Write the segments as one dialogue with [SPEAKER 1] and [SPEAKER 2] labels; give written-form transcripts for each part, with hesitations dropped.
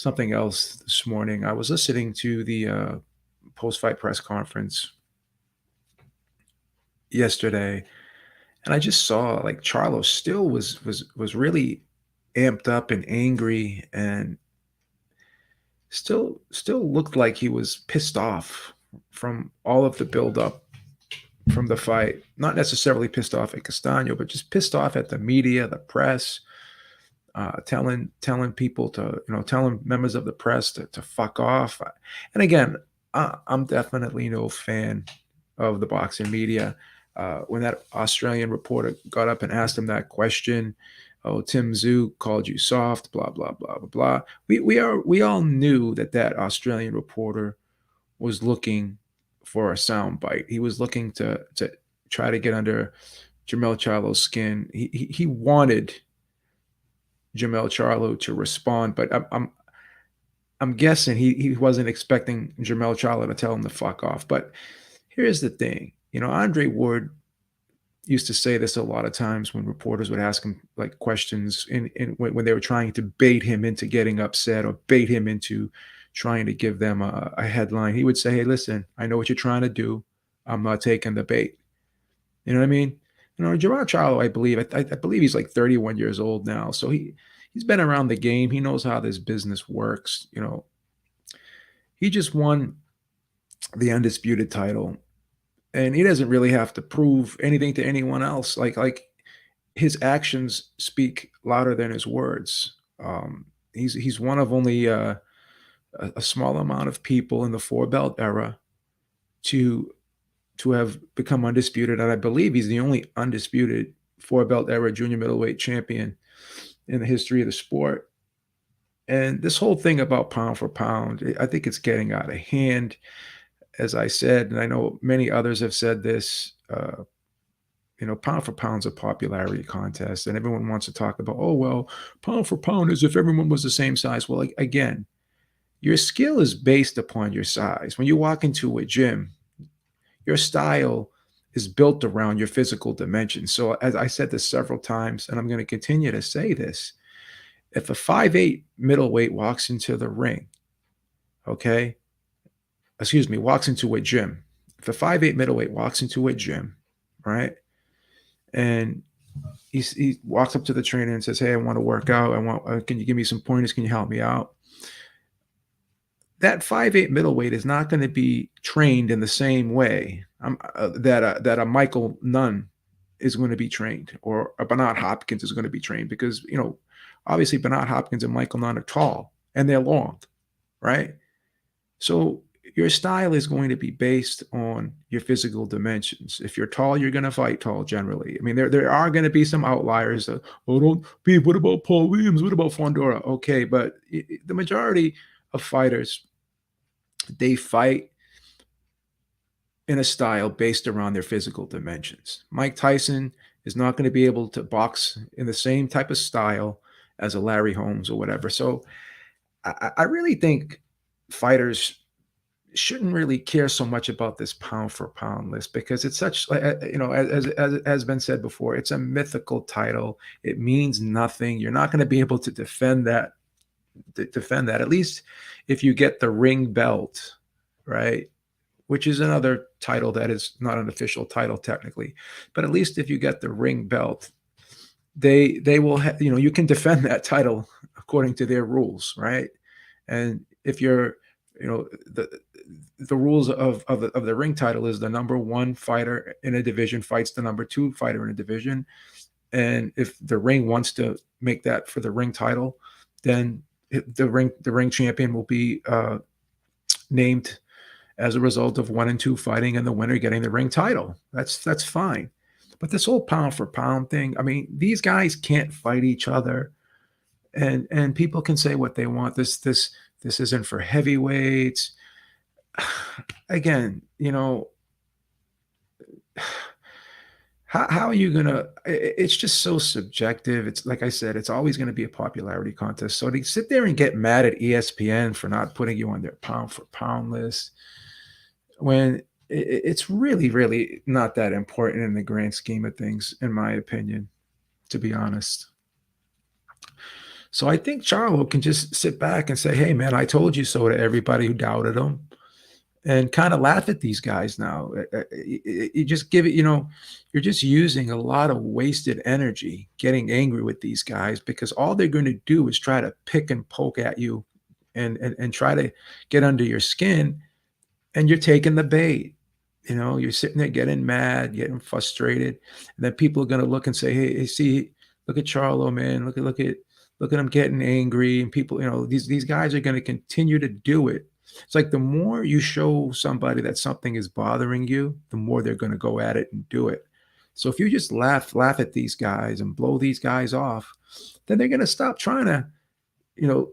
[SPEAKER 1] something else this morning. I was listening to the post-fight press conference yesterday, and I just saw like Charlo still was really amped up and angry, and still looked like he was pissed off from all of the buildup from the fight. Not necessarily pissed off at Castano, but just pissed off at the media, the press, telling people to, telling members of the press to fuck off. And again, I'm definitely no fan of the boxing media. When that Australian reporter got up and asked him that question, oh, Tim Tszyu called you soft, blah blah blah blah blah. We all knew that Australian reporter was looking for a soundbite. He was looking to try to get under Jermell Charlo's skin. He wanted Jermell Charlo to respond, but I'm guessing he wasn't expecting Jermell Charlo to tell him to fuck off. But here's the thing, Andre Ward used to say this a lot of times when reporters would ask him like questions when they were trying to bait him into getting upset or bait him into trying to give them a headline. He would say, "Hey, listen, I know what you're trying to do. I'm not taking the bait." You know what I mean? Jermell Charlo, I believe he's like 31 years old now, so he's been around the game. He knows how this business works. He just won the undisputed title, and he doesn't really have to prove anything to anyone else. Like his actions speak louder than his words. He's one of only a small amount of people in the four belt era to have become undisputed, and I believe he's the only undisputed four belt era junior middleweight champion in the history of the sport. And this whole thing about pound for pound, I think it's getting out of hand. As I said, and I know many others have said this, pound for pound's a popularity contest, and everyone wants to talk about, oh, well, pound for pound is if everyone was the same size. Well, again, your skill is based upon your size. When you walk into a gym, your style is built around your physical dimensions. So as I said this several times, and I'm going to continue to say this, if a 5'8" middleweight walks into the ring, okay, walks into a gym. If a 5'8" middleweight walks into a gym, right, and he walks up to the trainer and says, "Hey, I want to work out. Can you give me some pointers? Can you help me out?" That 5'8" middleweight is not going to be trained in the same way that a Michael Nunn is going to be trained, or a Bernard Hopkins is going to be trained, because obviously Bernard Hopkins and Michael Nunn are tall and they're long, right? So your style is going to be based on your physical dimensions. If you're tall, you're going to fight tall generally. I mean, there are going to be some outliers. What about Paul Williams? What about Fondora? Okay, but the majority of fighters, they fight in a style based around their physical dimensions. Mike Tyson is not going to be able to box in the same type of style as a Larry Holmes or whatever. So I really think fighters shouldn't really care so much about this pound for pound list, because it's such, as has been said before, it's a mythical title. It means nothing. You're not going to be able to defend that. At least if you get the ring belt, right? Which is another title that is not an official title technically, but at least if you get the ring belt, they will you can defend that title according to their rules, right? And if you're the rules of the ring title is the number one fighter in a division fights the number two fighter in a division, and if the ring wants to make that for the ring title, then the ring champion will be named as a result of 1 and 2 fighting and the winner getting the ring title. That's fine. But this whole pound for pound thing, I mean, these guys can't fight each other, and people can say what they want. This isn't for heavyweights. Again, how are you gonna? It's just so subjective. It's like I said, it's always going to be a popularity contest. So to sit there and get mad at ESPN for not putting you on their pound for pound list, when it's really, really not that important in the grand scheme of things, in my opinion, to be honest. So I think Charlo can just sit back and say, "Hey, man, I told you so" to everybody who doubted him, and kind of laugh at these guys now. You just give it, you're just using a lot of wasted energy getting angry with these guys because all they're going to do is try to pick and poke at you and try to get under your skin, and you're taking the bait. You're sitting there getting mad, getting frustrated, and then people are going to look and say, "Hey, see, look at Charlo, man. Look at him getting angry." And people, these guys are going to continue to do it. It's like the more you show somebody that something is bothering you, the more they're going to go at it and do it. So if you just laugh at these guys and blow these guys off, then they're going to stop trying to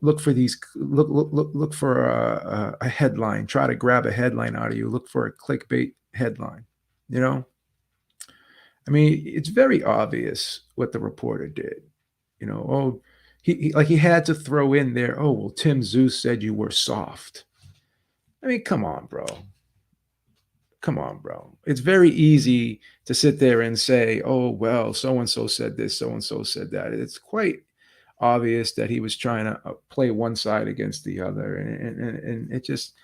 [SPEAKER 1] look for these look for a headline, try to grab a headline out of you, look for a clickbait headline. you know I mean, it's very obvious what the reporter did. Oh, he had to throw in there, "Oh, well, Tim Zeus said you were soft." I mean, come on, bro. Come on, bro. It's very easy to sit there and say, "Oh, well, so and so said this, so and so said that." It's quite obvious that he was trying to play one side against the other, and it just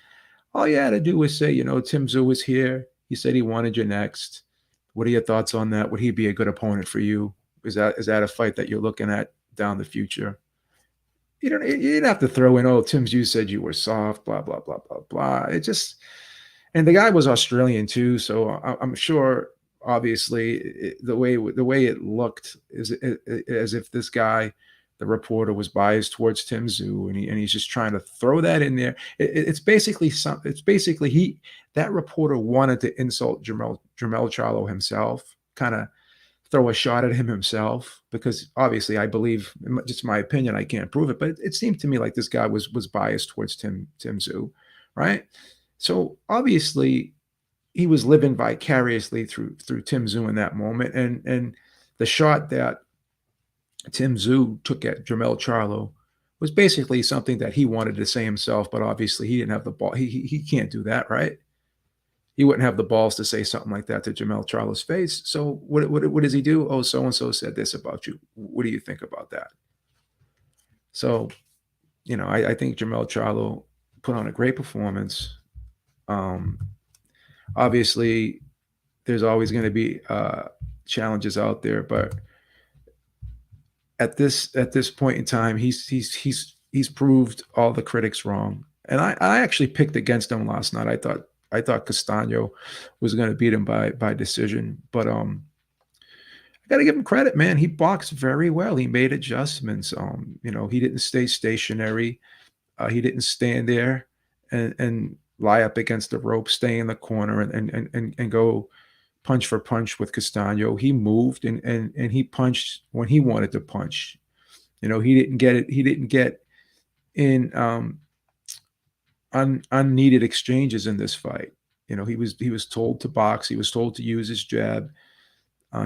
[SPEAKER 1] all you had to do was say, Tim Zoo was here. He said he wanted you next. What are your thoughts on that? Would he be a good opponent for you? Is that a fight that you're looking at down the future? You didn't have to throw in, "Oh, Tim Zoo said you were soft," blah blah blah blah blah. It just and the guy was Australian too, so I'm sure. Obviously, the way it looked is as if this guy, the reporter, was biased towards Tim Zoo, and he's just trying to throw that in there. It's basically he that reporter wanted to insult Jermell Charlo himself, kind of throw a shot at him himself, because obviously I believe, just my opinion, I can't prove it, but it seemed to me like this guy was biased towards Tim Zoo, right? So obviously he was living vicariously through Tim Zoo in that moment, and the shot that Tim Zoo took at Jermell Charlo was basically something that he wanted to say himself, but obviously he didn't have the ball. He can't do that, right? He wouldn't have the balls to say something like that to Jermell Charlo's face. So what does he do? "Oh, so and so said this about you. What do you think about that?" So I think Jermell Charlo put on a great performance. Um, Obviously, there's always going to be challenges out there, but at this point in time, he's proved all the critics wrong. And I actually picked against him last night. I thought Castano was going to beat him by decision, but I got to give him credit, man. He boxed very well. He made adjustments. He didn't stay stationary. He didn't stand there and lie up against the rope, stay in the corner and go punch for punch with Castano. He moved and he punched when he wanted to punch. He didn't get it. He didn't get in unneeded exchanges in this fight. He was told to box. He was told to use his jab.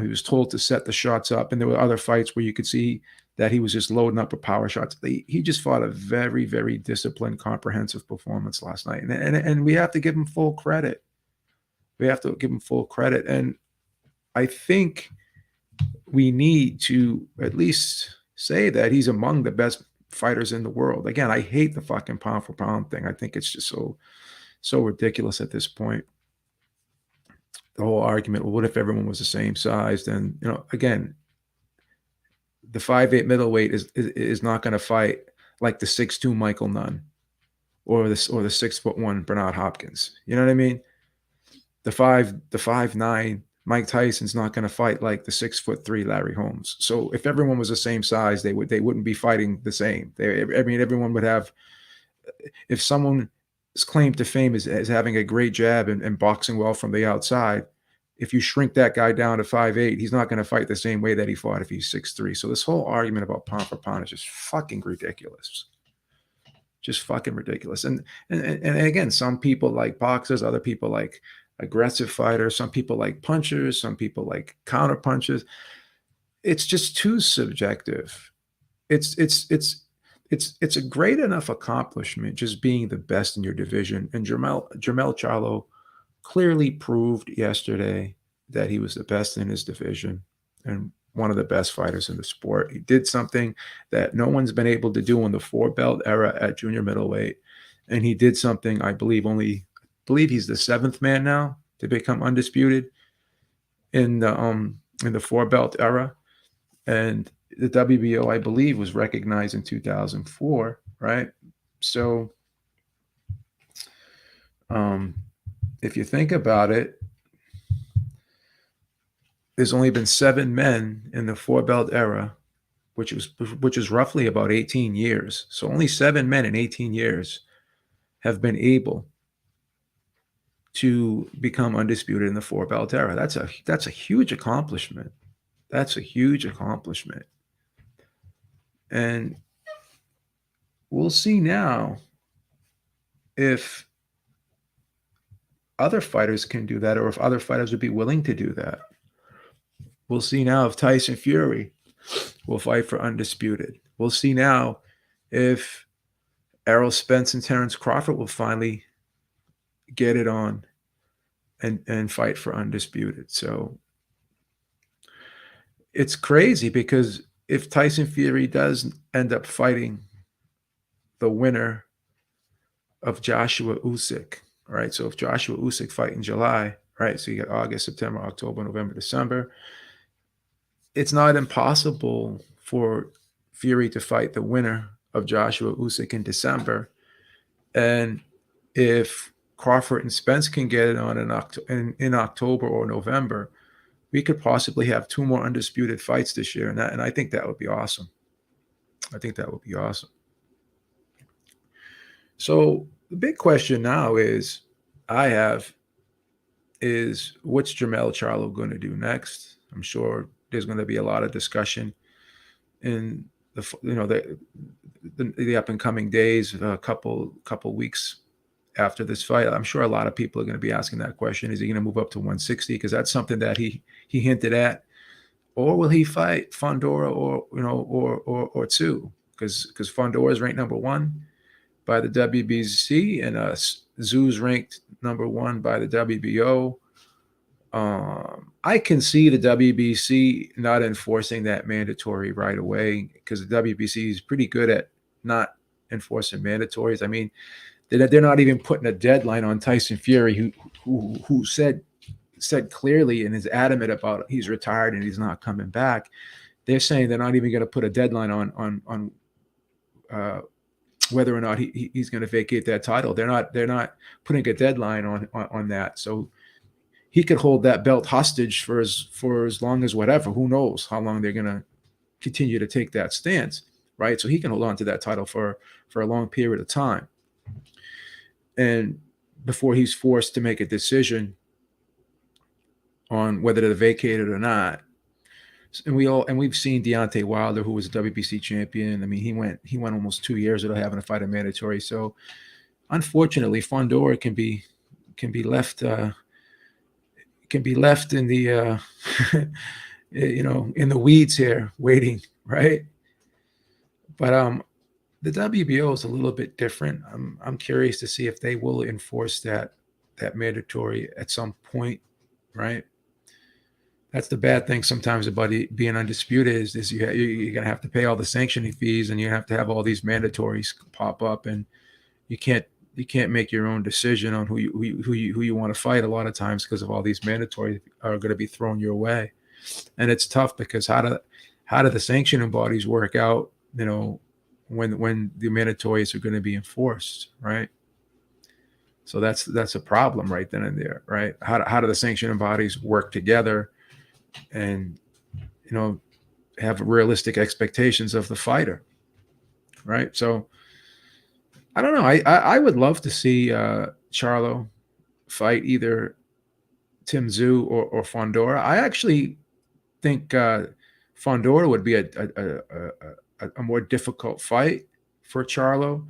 [SPEAKER 1] He was told to set the shots up, and there were other fights where you could see that he was just loading up with power shots. He just fought a very, very disciplined, comprehensive performance last night, and we have to give him full credit. We have to give him full credit, and I think we need to at least say that he's among the best fighters in the world. Again, I hate the fucking pound for pound thing. I think it's just so ridiculous at this point. The whole argument, well, what if everyone was the same size? Then, again, the 5'8" middleweight is not going to fight like the 6'2" Michael Nunn or the 6'1" Bernard Hopkins. You know what I mean? The 5'9" Mike Tyson's not going to fight like the 6'3" Larry Holmes. So if everyone was the same size, they wouldn't be fighting the same. Everyone would have. If someone's claim to fame is having a great jab and boxing well from the outside, if you shrink that guy down to 5'8", he's not going to fight the same way that he fought if he's 6'3". So this whole argument about pound for pound is just fucking ridiculous. Just fucking ridiculous. And again, some people like boxers, other people like aggressive fighters, some people like punchers, some people like counter punchers. It's just too subjective. It's a great enough accomplishment just being the best in your division. And Jermell Charlo clearly proved yesterday that he was the best in his division. And one of the best fighters in the sport. He did something that no one's been able to do in the four belt era at junior middleweight, and he did something I believe he's the seventh man now to become undisputed in the four belt era, and the WBO I believe was recognized in 2004, right? So um, if you think about it, there's only been seven men in the four belt era, which is roughly about 18 years. So only seven men in 18 years have been able to become undisputed in the four belt era. That's a huge accomplishment. That's a huge accomplishment. And we'll see now if other fighters can do that or if other fighters would be willing to do that. We'll see now if Tyson Fury will fight for undisputed. We'll see now if Errol Spence and Terence Crawford will finally get it on and fight for undisputed. So it's crazy because if Tyson Fury does end up fighting the winner of Joshua Usyk, all right, so if Joshua Usyk fight in July, right, so you get August, September, October, November, December, it's not impossible for Fury to fight the winner of Joshua Usyk in December. And if Crawford and Spence can get it on in October or November, we could possibly have two more undisputed fights this year. And I think that would be awesome. I think that would be awesome. So the big question now is what's Jermell Charlo going to do next? I'm sure there's going to be a lot of discussion in the up and coming days, a couple weeks after this fight. I'm sure a lot of people are going to be asking that question: is he going to move up to 160? Because that's something that he hinted at, or will he fight Fondora or two? Because Fondora is ranked number one by the WBC, and Zoo's ranked number one by the WBO. I can see the WBC not enforcing that mandatory right away because the WBC is pretty good at not enforcing mandatories. I mean, they're not even putting a deadline on Tyson Fury, who said clearly and is adamant about he's retired and he's not coming back. They're saying they're not even going to put a deadline on whether or not he's going to vacate that title. They're not putting a deadline on that. So he could hold that belt hostage for as long as whatever. Who knows how long they're going to continue to take that stance, right? So he can hold on to that title for a long period of time, and before he's forced to make a decision on whether to vacate it or not. And we've seen Deontay Wilder, who was a WBC champion. I mean, he went almost 2 years without having to fight a mandatory. So unfortunately, Fondora can be left in the in the weeds here waiting, right? But the WBO is a little bit different. I'm curious to see if they will enforce that mandatory at some point, right? That's the bad thing sometimes about being undisputed is you're going to have to pay all the sanctioning fees, and you have to have all these mandatories pop up, and you can't make your own decision on who you want to fight a lot of times because of all these mandatories are going to be thrown your way. And it's tough because how do the sanctioning bodies work out, when the mandatories are going to be enforced, right? So that's a problem right then and there, right? How do the sanctioning bodies work together and have realistic expectations of the fighter, right? So I don't know. I would love to see Charlo fight either Tim Tszyu or Fondora. I actually think Fondora would be a more difficult fight for Charlo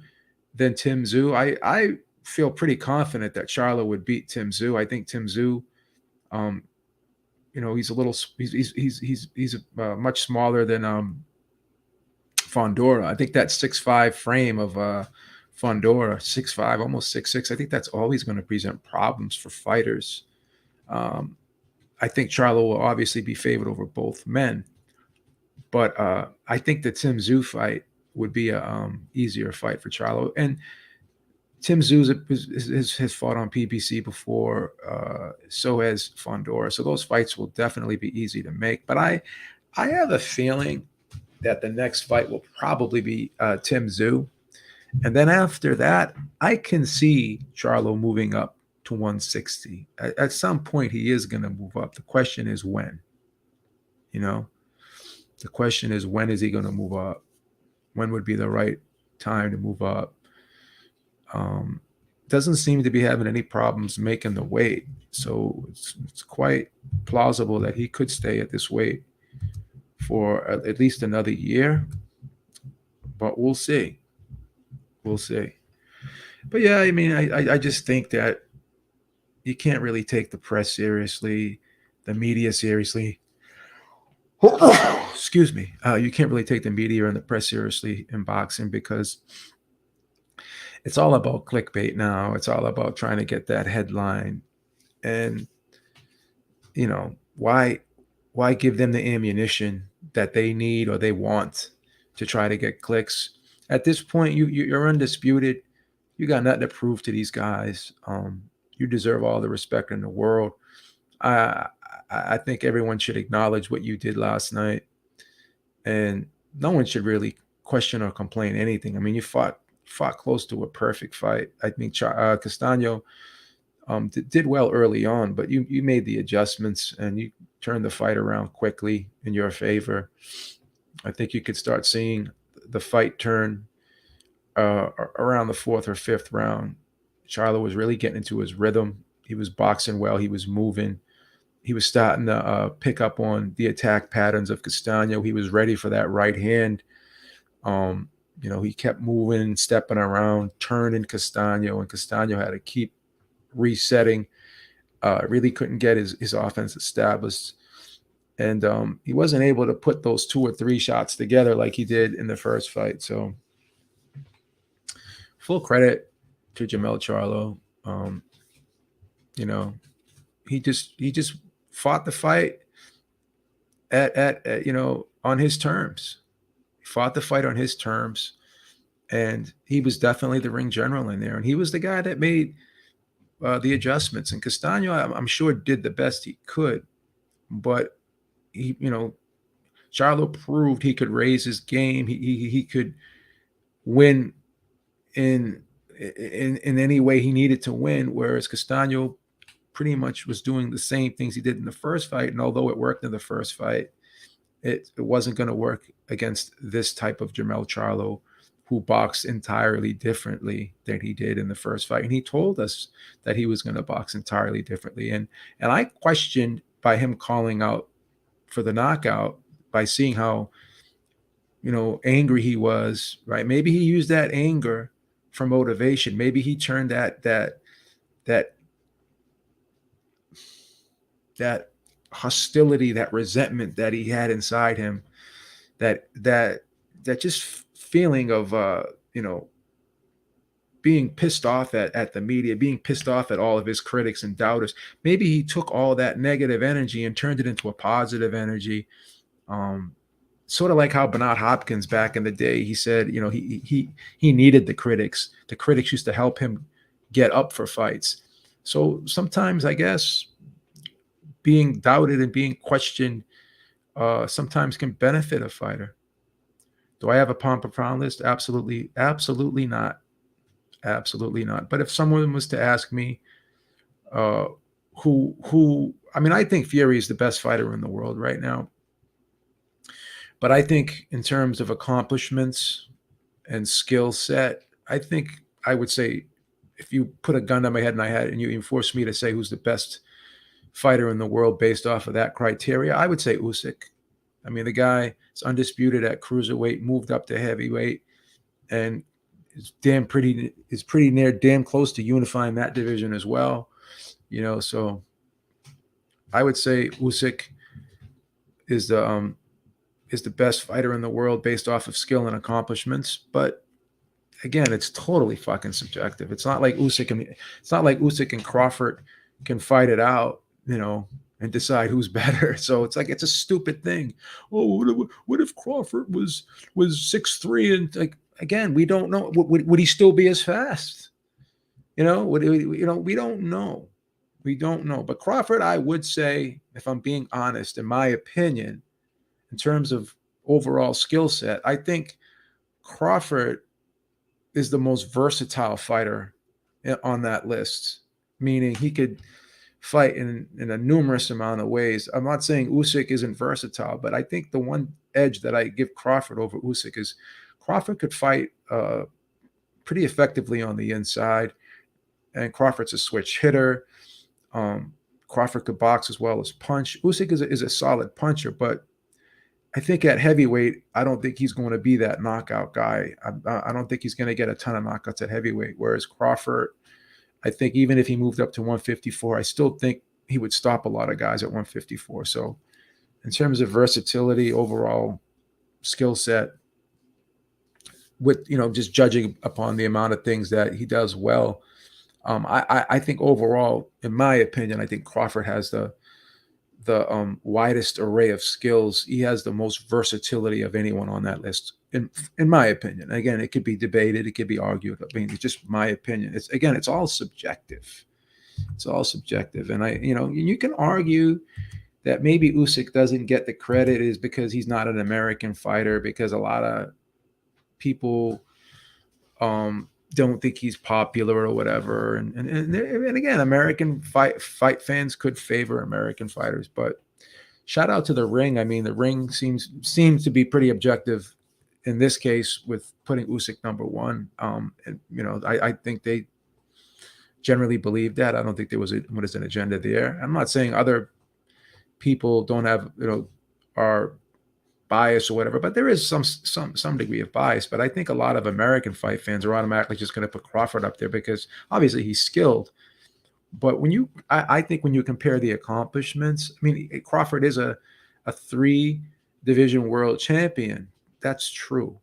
[SPEAKER 1] than Tim Tszyu. I feel pretty confident that Charlo would beat Tim Tszyu. I think Tim Tszyu, he's much smaller than Fondora. I think that 6'5" frame of Fondora, 6'5", almost 6'6". I think that's always going to present problems for fighters. I think Charlo will obviously be favored over both men. But I think the Tim Tszyu fight would be a easier fight for Charlo. And Tim Tszyu has fought on PBC before. So has Fondora. So those fights will definitely be easy to make. But I have a feeling that the next fight will probably be Tim Tszyu. And then after that, I can see Charlo moving up to 160. At some point, he is going to move up. The question is when. You know, the question is when is he going to move up? When would be the right time to move up? Doesn't seem to be having any problems making the weight. So it's quite plausible that he could stay at this weight for at least another year. But we'll see. We'll see. But yeah, I mean, I just think that you can't really take the press seriously, the media seriously. Excuse me. You can't really take the media and the press seriously in boxing because it's all about clickbait now. It's all about trying to get that headline. And, you know, why give them the ammunition that they need or they want to try to get clicks? At this point, you're undisputed. You got nothing to prove to these guys. You deserve all the respect in the world. I think everyone should acknowledge what you did last night, and no one should really question or complain anything. I mean, you fought close to a perfect fight. I think Castano did well early on, but you made the adjustments and you turned the fight around quickly in your favor. I think you could start seeing the fight turn around the fourth or fifth round. Charlo was really getting into his rhythm. He was boxing well. He was moving. He was starting to pick up on the attack patterns of Castano. He was ready for that right hand. He kept moving, stepping around, turning Castano, and Castano had to keep resetting. Really couldn't get his offense established. And he wasn't able to put those 2 or 3 shots together like he did in the first fight. So full credit to Jermell Charlo. He just fought the fight at on his terms. He fought the fight on his terms, and he was definitely the ring general in there. And he was the guy that made the adjustments. And Castano, I'm sure, did the best he could, but Charlo proved he could raise his game. He could win in any way he needed to win, whereas Castano pretty much was doing the same things he did in the first fight. And although it worked in the first fight, it wasn't going to work against this type of Jermell Charlo, who boxed entirely differently than he did in the first fight. And he told us that he was going to box entirely differently. And I questioned by him calling out for the knockout, by seeing how, angry he was, right? Maybe he used that anger for motivation. Maybe he turned that hostility, that resentment that he had inside him, that just feeling of being pissed off at the media, being pissed off at all of his critics and doubters. Maybe he took all that negative energy and turned it into a positive energy. Sort of like how Bernard Hopkins back in the day, he said, he needed the critics. The critics used to help him get up for fights. So sometimes, I guess, being doubted and being questioned sometimes can benefit a fighter. Do I have a pound for pound list? Absolutely not. Absolutely not. But if someone was to ask me who I think Fury is the best fighter in the world right now. But I think in terms of accomplishments and skill set, I think I would say, if you put a gun to my head and you force me to say who's the best fighter in the world based off of that criteria, I would say Usyk. I mean, the guy is undisputed at cruiserweight, moved up to heavyweight, and is pretty near damn close to unifying that division as well. So I would say Usyk is the best fighter in the world based off of skill and accomplishments. But again, it's totally fucking subjective. It's not like Usyk and Crawford can fight it out, and decide who's better. So it's like it's a stupid thing. Oh, what if Crawford was 6'3" and like again, we don't know. Would he still be as fast? We don't know. We don't know. But Crawford, I would say, if I'm being honest, in my opinion, in terms of overall skill set, I think Crawford is the most versatile fighter on that list, meaning he could fight in a numerous amount of ways. I'm not saying Usyk isn't versatile, but I think the one edge that I give Crawford over Usyk is Crawford could fight pretty effectively on the inside, and Crawford's a switch hitter. Crawford could box as well as punch. Usyk is a solid puncher, but I think at heavyweight, I don't think he's going to be that knockout guy. I don't think he's going to get a ton of knockouts at heavyweight. Whereas Crawford, I think even if he moved up to 154, I still think he would stop a lot of guys at 154. So in terms of versatility, overall skill set, with just judging upon the amount of things that he does well, I think overall, in my opinion, I think Crawford has the widest array of skills. He has the most versatility of anyone on that list, in my opinion. Again, it could be debated, it could be argued. I mean, it's just my opinion. It's all subjective. It's all subjective, and you can argue that maybe Usyk doesn't get the credit is because he's not an American fighter, because a lot of people don't think he's popular or whatever. And again, American fight fans could favor American fighters, but shout out to the ring. I mean, the ring seems to be pretty objective in this case with putting Usyk number one. I think they generally believe that. I don't think there was an agenda there. I'm not saying other people don't have, are bias or whatever, but there is some degree of bias. But I think a lot of American fight fans are automatically just going to put Crawford up there because obviously he's skilled. But I think when you compare the accomplishments, I mean, Crawford is a 3-division world champion. That's true.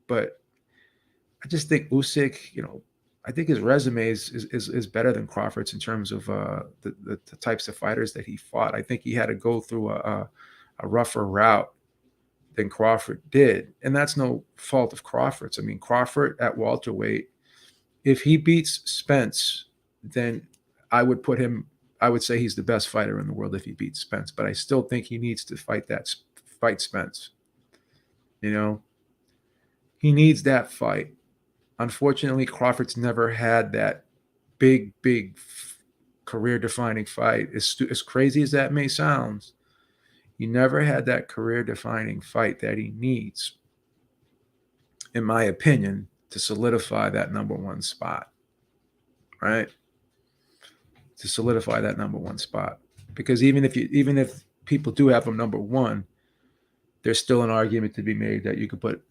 [SPEAKER 1] But I just think Usyk, I think his resume is better than Crawford's in terms of the types of fighters that he fought. I think he had to go through a rougher route than Crawford did. And that's no fault of Crawford's. I mean, Crawford at welterweight, if he beats Spence, then I would say he's the best fighter in the world if he beats Spence. But I still think he needs to fight Spence. He needs that fight. Unfortunately, Crawford's never had that big career-defining fight. As crazy as that may sound, he never had that career-defining fight that he needs, in my opinion, to solidify that number one spot, right? To solidify that number one spot. Because even if people do have him number one, there's still an argument to be made that you could put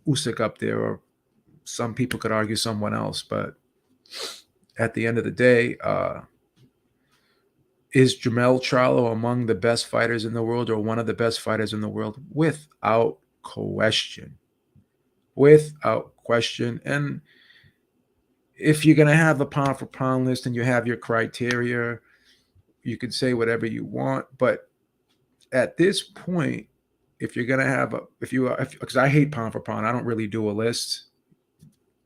[SPEAKER 1] Usyk up there, or some people could argue someone else. But at the end of the day, is Jermell Charlo among the best fighters in the world, or one of the best fighters in the world? Without question. Without question. And if you're going to have a pound for pound list and you have your criteria, you can say whatever you want. But at this point, if you're going to have because I hate pound for pound, I don't really do a list.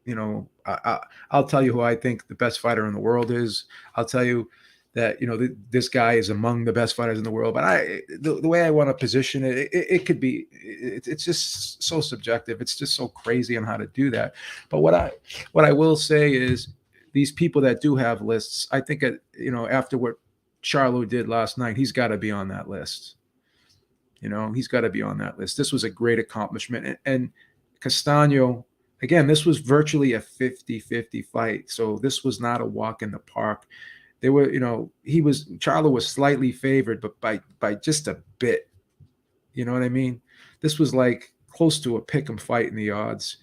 [SPEAKER 1] I'll tell you who I think the best fighter in the world is. I'll tell you that, this guy is among the best fighters in the world. But the way I want to position it, it could be, it's just so subjective. It's just so crazy on how to do that. But what I will say is these people that do have lists, I think, after what Charlo did last night, he's got to be on that list. He's got to be on that list. This was a great accomplishment. And Castano, again, this was virtually a 50-50 fight. So this was not a walk in the park. They were, Charlo was slightly favored, but by just a bit. You know what I mean? This was like close to a pick'em fight in the odds.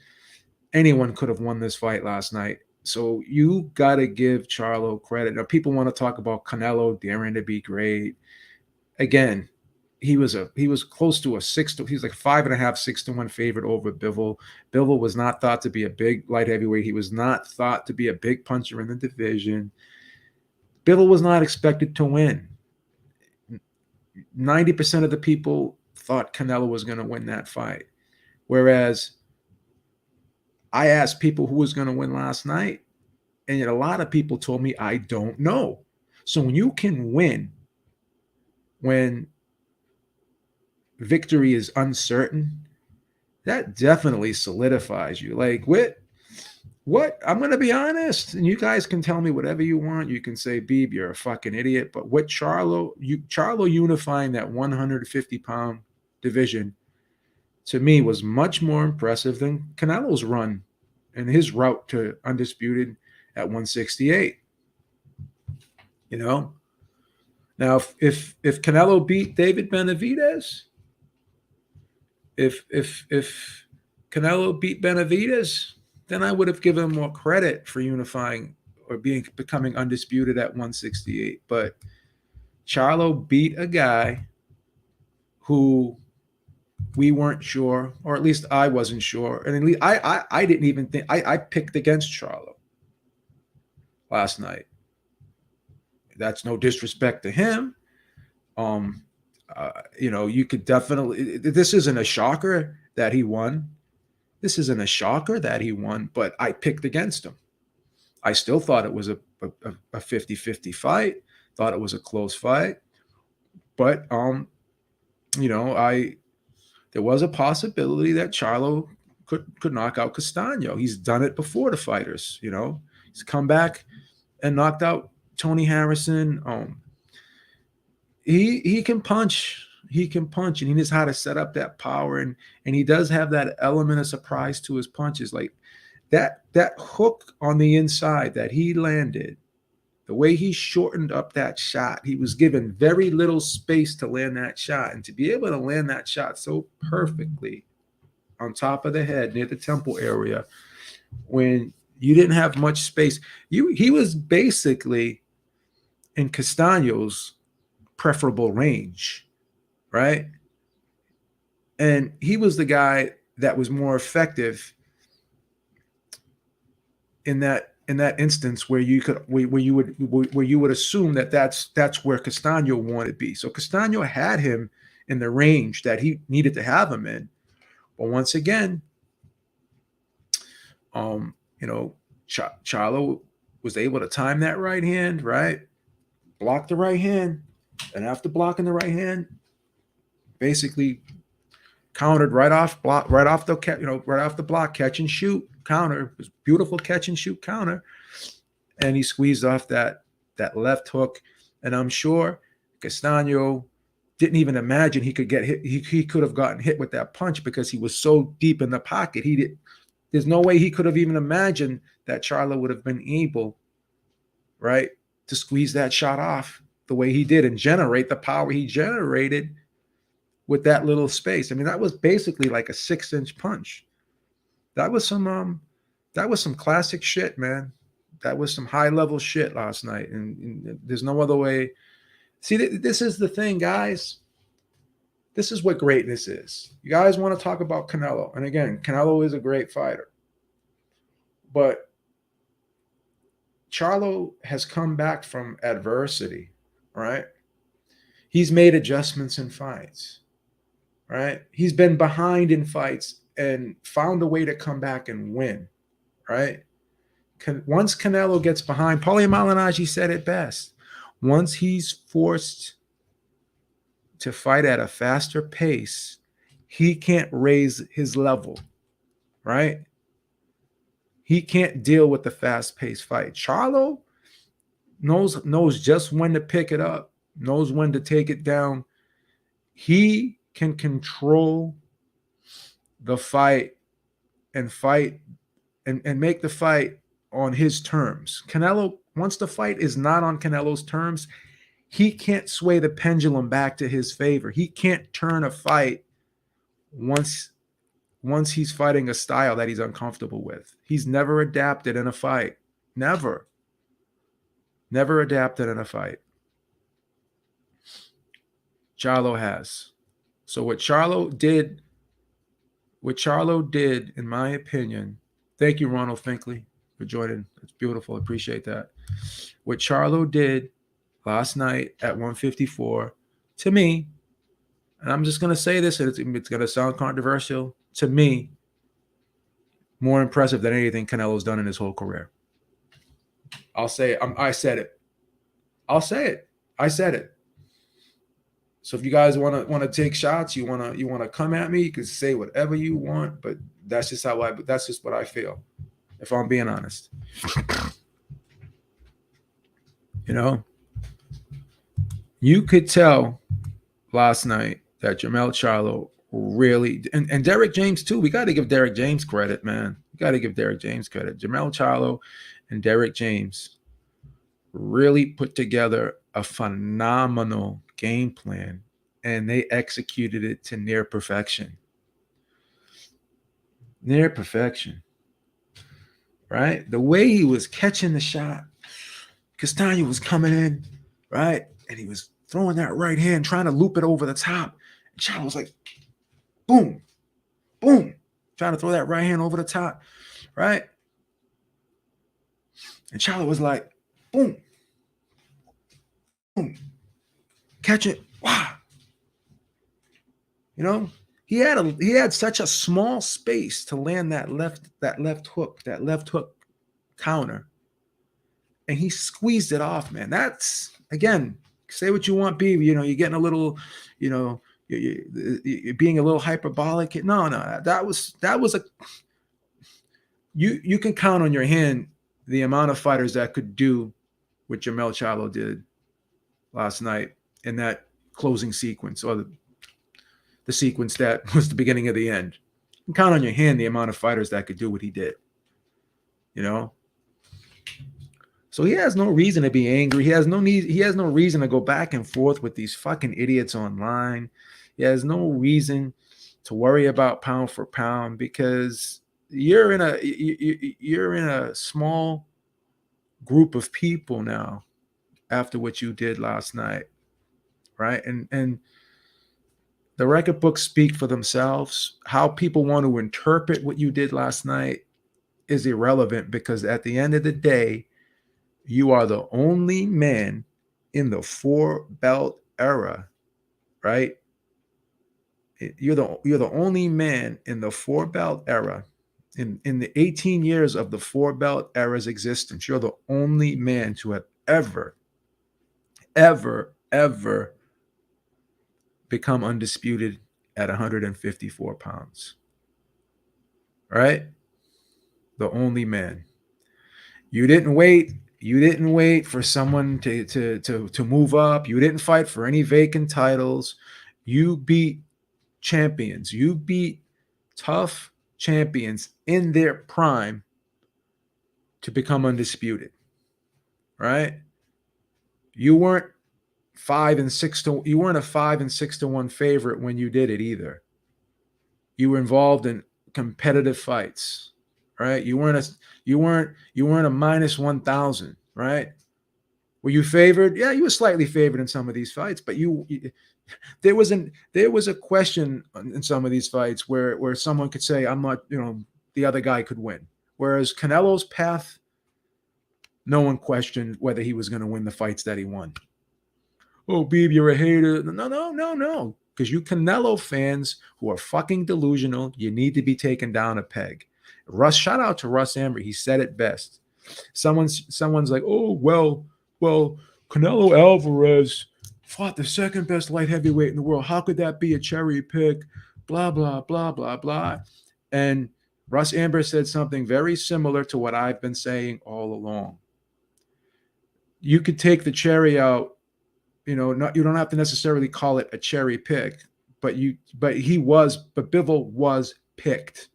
[SPEAKER 1] Anyone could have won this fight last night. So you got to give Charlo credit. Now, people want to talk about Canelo daring to be great. Again, he was close to he's like 5.5, 6-1 favorite over Bivol. Bivol was not thought to be a big light heavyweight. He was not thought to be a big puncher in the division. Bivol was not expected to win. 90% of the people thought Canelo was going to win that fight. Whereas I asked people who was going to win last night, and yet a lot of people told me, I don't know. So when you can win, when victory is uncertain, that definitely solidifies you. Like, what? I'm going to be honest, and you guys can tell me whatever you want. You can say, Beeb, you're a fucking idiot. But what Charlo unifying that 150-pound division, to me, was much more impressive than Canelo's run and his route to undisputed at 168. You know, now if Canelo beat David Benavidez, if Canelo beat Benavidez, then I would have given him more credit for unifying or becoming undisputed at 168. But Charlo beat a guy who we weren't sure, or at least I wasn't sure, and at least I didn't even think I picked against Charlo last night. That's no disrespect to him. You could definitely. This isn't a shocker that he won. This isn't a shocker that he won, but I picked against him. I still thought it was a 50-50 fight. Thought it was a close fight, but there was a possibility that Charlo could knock out Castano. He's done it before to fighters. He's come back and knocked out Tony Harrison. He can punch. He can punch, and he knows how to set up that power, and he does have that element of surprise to his punches. Like that hook on the inside that he landed, the way he shortened up that shot, he was given very little space to land that shot, and to be able to land that shot so perfectly on top of the head near the temple area when you didn't have much space. He was basically in Castano's preferable range, right? And he was the guy that was more effective in that instance where you would assume that that's where Castano wanted to be. So Castano had him in the range that he needed to have him in. But once again, Charlo was able to time that right hand, right? Block the right hand, and after blocking the right hand, basically countered right off the block, catch and shoot counter. It was beautiful catch and shoot counter, and he squeezed off that left hook. And I'm sure Castano didn't even imagine he could get hit. He could have gotten hit with that punch because he was so deep in the pocket. There's no way he could have even imagined that Charlo would have been able, right, to squeeze that shot off the way he did and generate the power he generated with that little space. I mean, that was basically like a 6-inch punch. That was some classic shit, man. That was some high level shit last night, and there's no other way. See, this is the thing, guys. This is what greatness is. You guys want to talk about Canelo, and again, Canelo is a great fighter, but Charlo has come back from adversity, right? He's made adjustments in fights, right? He's been behind in fights and found a way to come back and win, right? Once Canelo gets behind, Paulie Malignaggi said it best. Once he's forced to fight at a faster pace, he can't raise his level, right? He can't deal with the fast-paced fight. Charlo knows just when to pick it up, knows when to take it down. He can control the fight and make the fight on his terms. Canelo, once the fight is not on Canelo's terms, he can't sway the pendulum back to his favor. He can't turn a fight once he's fighting a style that he's uncomfortable with. He's never adapted in a fight. Never adapted in a fight. Charlo has. So what Charlo did, in my opinion, thank you, Ronald Finkley, for joining. It's beautiful. I appreciate that. What Charlo did last night at 154 to me, and I'm just going to say this, and it's going to sound controversial, to me, more impressive than anything Canelo's done in his whole career. I'll say it. I said it. I'll say it. I said it. So if you guys want to take shots, you want to come at me, you can say whatever you want, but that's just that's just what I feel, if I'm being honest. You know, you could tell last night that Jermell Charlo really, and Derek James too. We got to give Derek James credit, man. We got to give Derek James credit. Jermell Charlo and Derek James really put together a phenomenal game plan, and they executed it to near perfection. Near perfection. Right? The way he was catching the shot, Castano was coming in, right? And he was throwing that right hand, trying to loop it over the top. And Charlo was like, boom, boom, trying to throw that right hand over the top, right? And Charlo was like, boom, boom, catch it, wow. You know, he had such a small space to land that left hook counter, and he squeezed it off, man. That's, again, say what you want, B. You know, you're getting a little, you know, you're being a little hyperbolic. No, that was a. You can count on your hand the amount of fighters that could do what Jermell Charlo did last night in that closing sequence, or the sequence that was the beginning of the end. You can count on your hand the amount of fighters that could do what he did. You know? So he has no reason to be angry. He has no reason to go back and forth with these fucking idiots online. He has no reason to worry about pound for pound, because you're in a small group of people now after what you did last night. Right? And the record books speak for themselves. How people want to interpret what you did last night is irrelevant, because at the end of the day, you are the only man in the 4-belt era, right? You're the only man in the 4-belt era. In the 18 years of the 4-belt era's existence, you're the only man to have ever become undisputed at 154 pounds. Right? The only man. You didn't wait for someone to move up. You didn't fight for any vacant titles. You beat champions. You beat tough champions in their prime to become undisputed. Right? You weren't a 5 and 6 to 1 favorite when you did it either. You were involved in competitive fights, right? You weren't a minus 1,000, right? Were you favored? Yeah, you were slightly favored in some of these fights, but there was a question in some of these fights where someone could say, I'm not, the other guy could win. Whereas Canelo's path, no one questioned whether he was going to win the fights that he won. Oh, Beeb, you're a hater. No. Because you Canelo fans who are fucking delusional, you need to be taken down a peg. Shout out to Russ Amber. He said it best. Someone's like, oh, well, Canelo Alvarez fought the second best light heavyweight in the world. How could that be a cherry pick? Blah, blah, blah, blah, blah. And Russ Amber said something very similar to what I've been saying all along. You could take the cherry out. You don't have to necessarily call it a cherry pick, but Bivol was picked.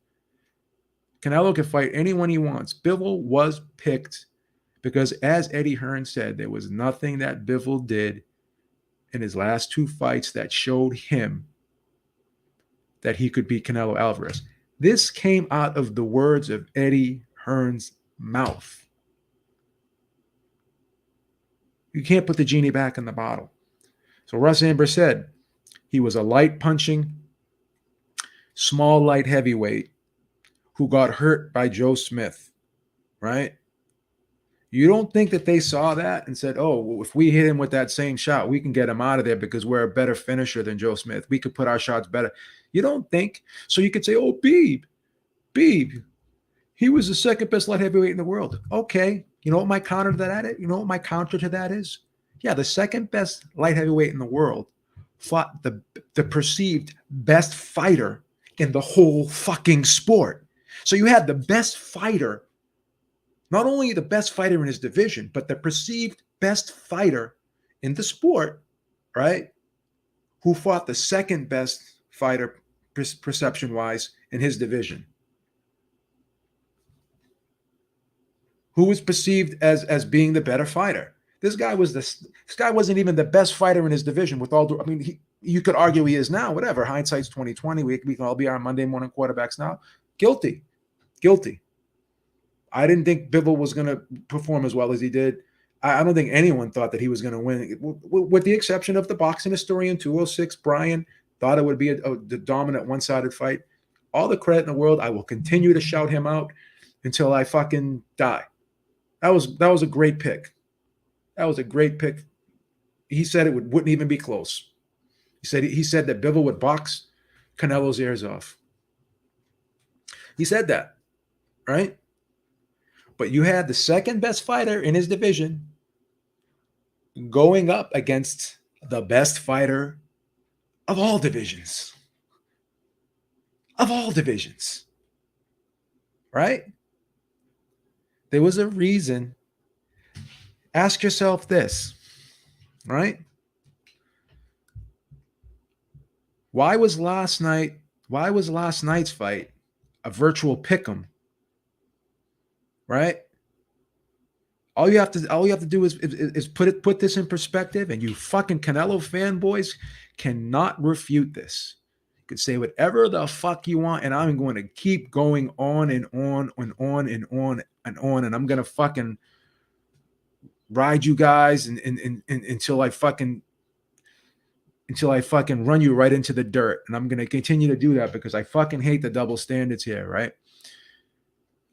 [SPEAKER 1] Canelo can fight anyone he wants. Bivol was picked because, as Eddie Hearn said, there was nothing that Bivol did in his last 2 fights that showed him that he could beat Canelo Alvarez. This came out of the words of Eddie Hearn's mouth. You can't put the genie back in the bottle. So Russ Amber said he was a light punching, small light heavyweight who got hurt by Joe Smith, right? You don't think that they saw that and said, oh, well, if we hit him with that same shot, we can get him out of there because we're a better finisher than Joe Smith. We could put our shots better. You don't think. So you could say, oh, Beeb, he was the second best light heavyweight in the world. Okay. You know what my counter to that is? You know what my counter to that is? Yeah, the second best light heavyweight in the world fought the perceived best fighter in the whole fucking sport. So you had the best fighter, not only the best fighter in his division, but the perceived best fighter in the sport, right? Who fought the second best fighter perception-wise in his division. Who was perceived as being the better fighter. This guy wasn't even the best fighter in his division. With all, I mean, you could argue he is now. Whatever, hindsight's 2020. We can all be our Monday morning quarterbacks now. Guilty. I didn't think Bivol was going to perform as well as he did. I don't think anyone thought that he was going to win, with the exception of the boxing historian 206 Brian thought it would be the dominant one-sided fight. All the credit in the world. I will continue to shout him out until I fucking die. That was a great pick. That was a great pick. He said it wouldn't even be close. He said that Bivol would box Canelo's ears off. He said that, right? But you had the second best fighter in his division going up against the best fighter of all divisions. Of all divisions. Right? There was a reason. Ask yourself this, right? Why was last night's fight a virtual pick'em? Right? All you have to do is put this in perspective, and you fucking Canelo fanboys cannot refute this. You could say whatever the fuck you want, and I'm going to keep going on and on and on and on and on, and I'm gonna fucking ride you guys and until I fucking run you right into the dirt. And I'm gonna continue to do that because I fucking hate the double standards here, right?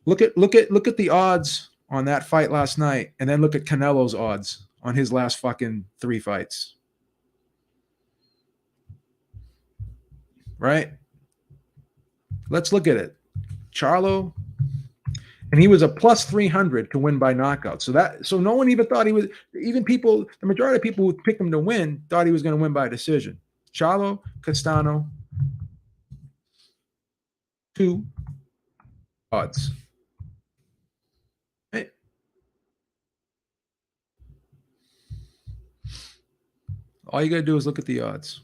[SPEAKER 1] Look at the odds on that fight last night, and then look at Canelo's odds on his last fucking 3 fights. Right? Let's look at it. Charlo, and he was a plus 300 to win by knockout. So no one even thought he was, even people, the majority of people who picked him to win thought he was going to win by decision. Charlo, Castano, 2 odds. Right? All you got to do is look at the odds.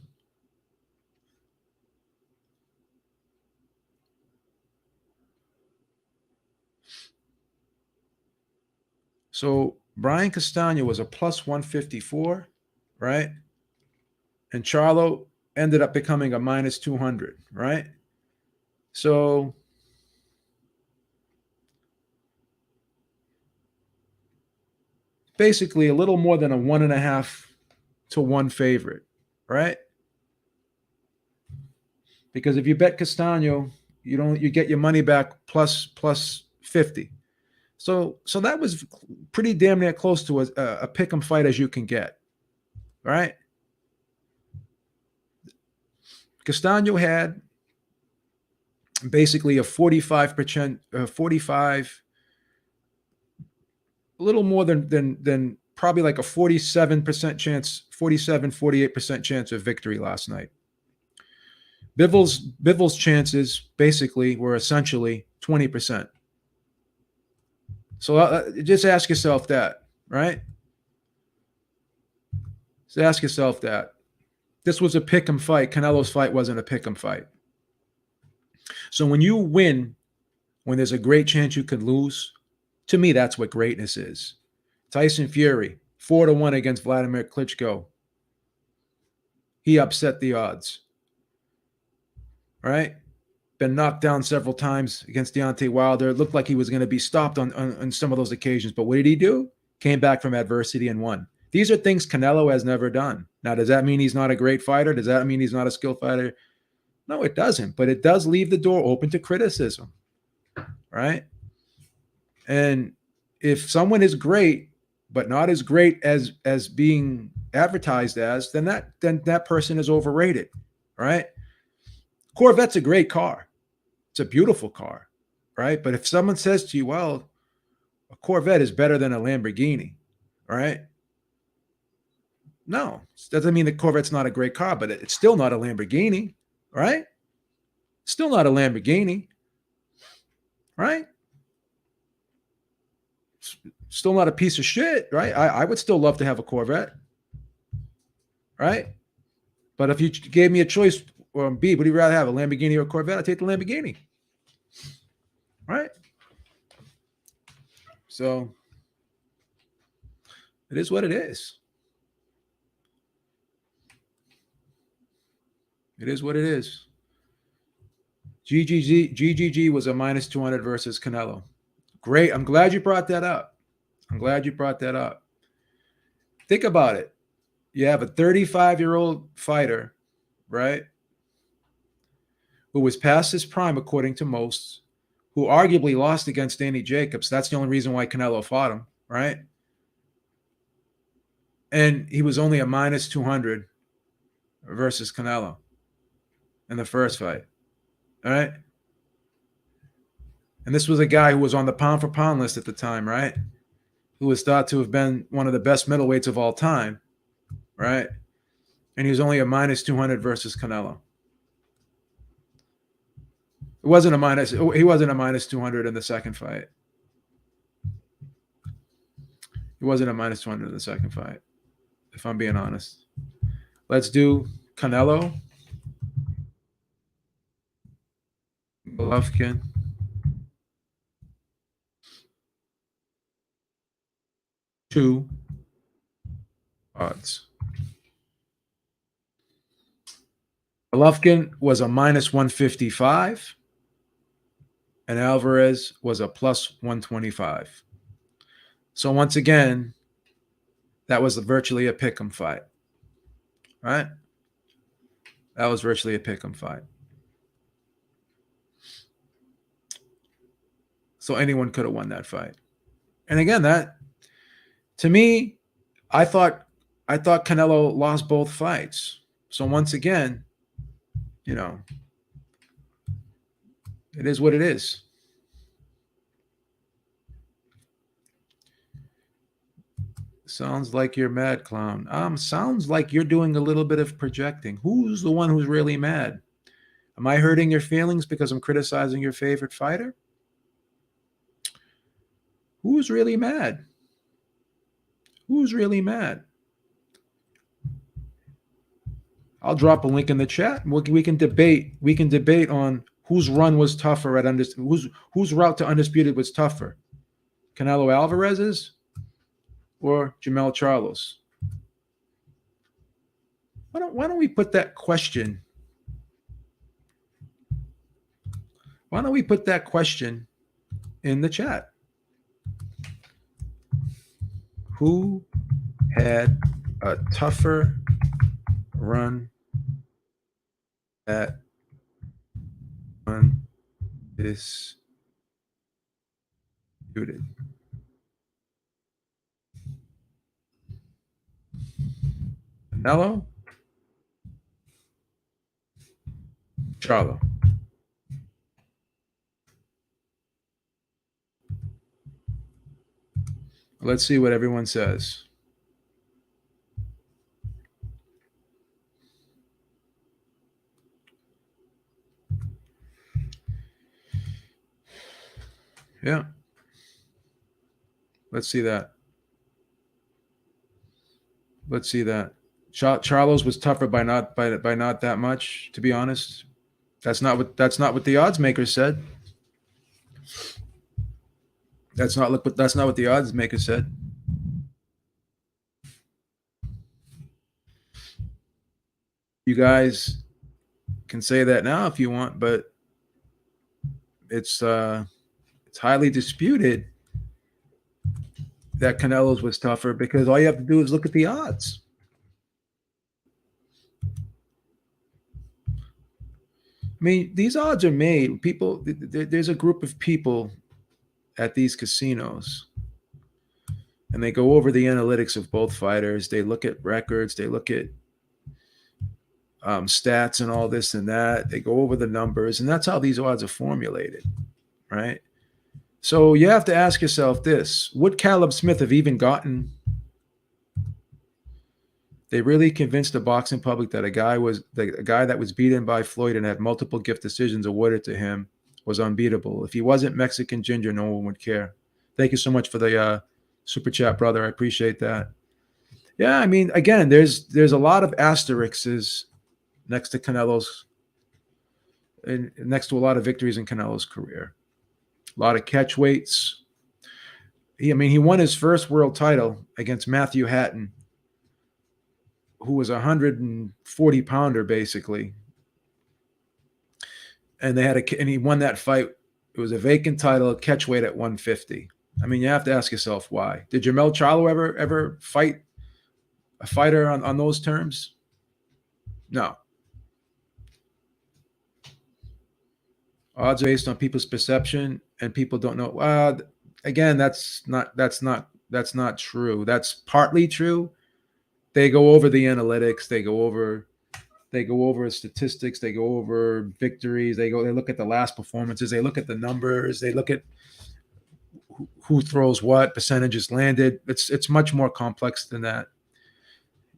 [SPEAKER 1] So Brian Castano was a plus 154, right? And Charlo ended up becoming a minus 200, right? So basically a little more than a 1.5 to 1 favorite, right? Because if you bet Castano, you get your money back plus 50. So that was pretty damn near close to a pick 'em fight as you can get, right? Castano had basically a 45%, a little more than probably like a 47% chance, 48% chance of victory last night. Bivol's chances basically were essentially 20%. So just ask yourself that, right? Just ask yourself that. This was a pick'em fight. Canelo's fight wasn't a pick'em fight. So when you win, when there's a great chance you could lose, to me, that's what greatness is. Tyson Fury, 4-1 against Vladimir Klitschko. He upset the odds. Right? Been knocked down several times against Deontay Wilder. It looked like he was going to be stopped on some of those occasions. But what did he do? Came back from adversity and won. These are things Canelo has never done. Now, does that mean he's not a great fighter? Does that mean he's not a skilled fighter? No, it doesn't. But it does leave the door open to criticism. Right? And if someone is great but not as great as being advertised as, then that person is overrated, right? Corvette's a great car. It's a beautiful car, right? But if someone says to you, well, a Corvette is better than a Lamborghini, right? No, doesn't mean the Corvette's not a great car, but it's still not a Lamborghini, right? Still not a Lamborghini, right? Still not a piece of shit, right? I would still love to have a Corvette, right? But if you gave me a choice, B, would you rather have a Lamborghini or a Corvette? I'd take the Lamborghini, right? So it is what it is. It is what it is. GGG was a minus 200 versus Canelo. Great. I'm glad you brought that up. I'm glad you brought that up. Think about it. You have a 35-year-old fighter, right, who was past his prime, according to most, who arguably lost against Danny Jacobs. That's the only reason why Canelo fought him, right? And he was only a minus 200 versus Canelo in the first fight, all right? And this was a guy who was on the pound for pound list at the time, right? Who was thought to have been one of the best middleweights of all time, right? And he was only a minus 200 versus Canelo. He wasn't a minus 200 in the second fight. He wasn't a minus 200 in the second fight, if I'm being honest. Let's do Canelo, Golovkin, two odds. Golovkin was a minus 155, and Alvarez was a plus 125. So once again, that was virtually a pick'em fight, right? That was virtually a pick'em fight. So anyone could have won that fight. And again, that to me, I thought Canelo lost both fights. So once again, you know, it is what it is. Sounds like you're mad, clown. Sounds like you're doing a little bit of projecting. Who's the one who's really mad? Am I hurting your feelings because I'm criticizing your favorite fighter? Who's really mad? Who's really mad? I'll drop a link in the chat. We can debate. We can debate on whose run was tougher whose route to Undisputed was tougher, Canelo Alvarez's or Jermell Charlo's. Why don't we put that question? Why don't we put that question in the chat? Who had a tougher run at Undisputed? Canelo, Charlo. Let's see what everyone says. Yeah. Let's see that. Let's see that. Charlo's was tougher by not that much, to be honest. That's not what the odds makers said. That's not what the odds maker said. You guys can say that now if you want, but it's highly disputed that Canelo's was tougher because all you have to do is look at the odds. I mean, these odds are made. There's a group of people at these casinos and they go over the analytics of both fighters. They look at records. They look at stats and all this and that. They go over the numbers, and that's how these odds are formulated, right? So you have to ask yourself this: would Caleb Smith have even gotten? They really convinced the boxing public that a guy that was beaten by Floyd and had multiple gift decisions awarded to him was unbeatable. If he wasn't Mexican ginger, no one would care. Thank you so much for the super chat, brother. I appreciate that. Yeah, I mean, again, there's a lot of asterisks next to Canelo's, and next to a lot of victories in Canelo's career. A lot of catch weights. He won his first world title against Matthew Hatton, who was a 140 pounder basically, and he won that fight. It was a vacant title, catch weight at 150. I mean, you have to ask yourself why. Did Jermell Charlo ever fight a fighter on those terms? No. Odds are based on people's perception, and people don't know. Well, again, that's not true. That's partly true. They go over the analytics. They go over statistics. They go over victories. They look at the last performances. They look at the numbers. They look at who throws what, percentages landed. It's much more complex than that.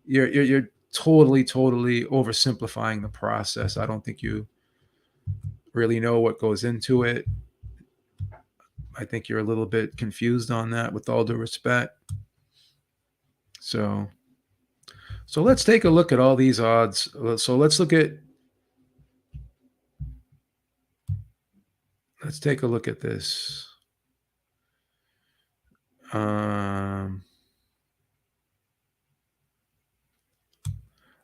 [SPEAKER 1] You're totally oversimplifying the process. I don't think you really know what goes into it. I think you're a little bit confused on that, with all due respect. So let's take a look at all these odds. So let's take a look at this.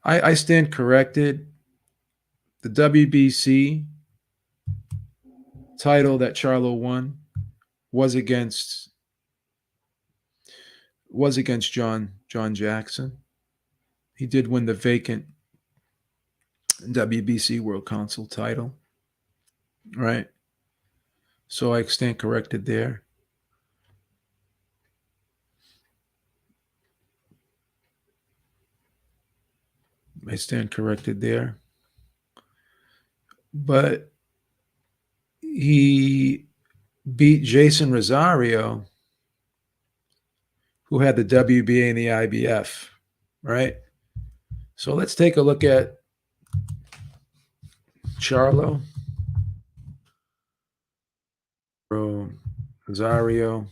[SPEAKER 1] I stand corrected. The WBC title that Charlo won was against John Jackson. He did win the vacant WBC World Council title, right? So I stand corrected there. I stand corrected there. But he beat Jason Rosario, who had the WBA and the IBF, right? So let's take a look at Charlo, Rosario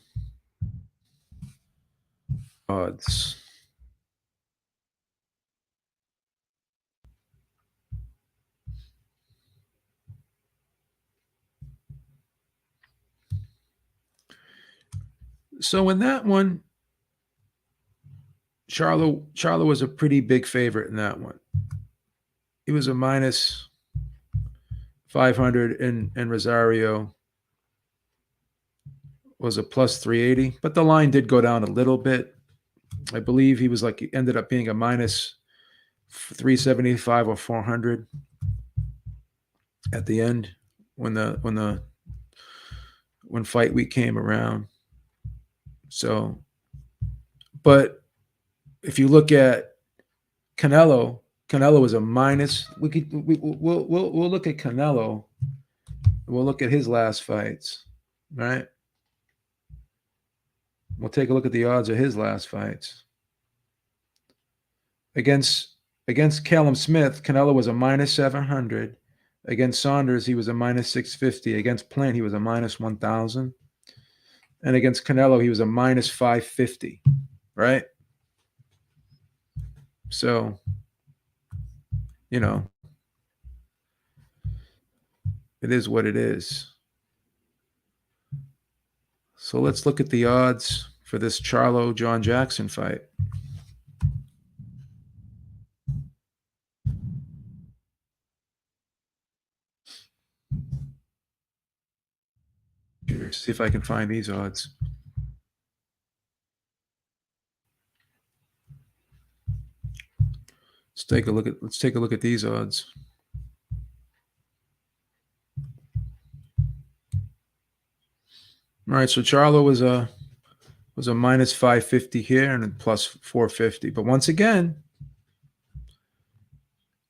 [SPEAKER 1] odds. So in that one, Charlo was a pretty big favorite in that one. He was a minus 500, and Rosario was a plus 380. But the line did go down a little bit. I believe he ended up being a minus 375 or 400 at the end when fight week came around. So, but if you look at Canelo was a minus. We'll look at Canelo. We'll look at his last fights, right? We'll take a look at the odds of his last fights. Against Callum Smith, Canelo was a minus 700. Against Saunders, he was a minus 650. Against Plant, he was a minus 1,000. And against Canelo, he was a minus 550, right? So, it is what it is. So let's look at the odds for this Charlo-John Jackson fight. See if I can find these odds. Let's take a look at these odds. All right, so Charlo was a was a minus 550 here and a plus 450. But once again,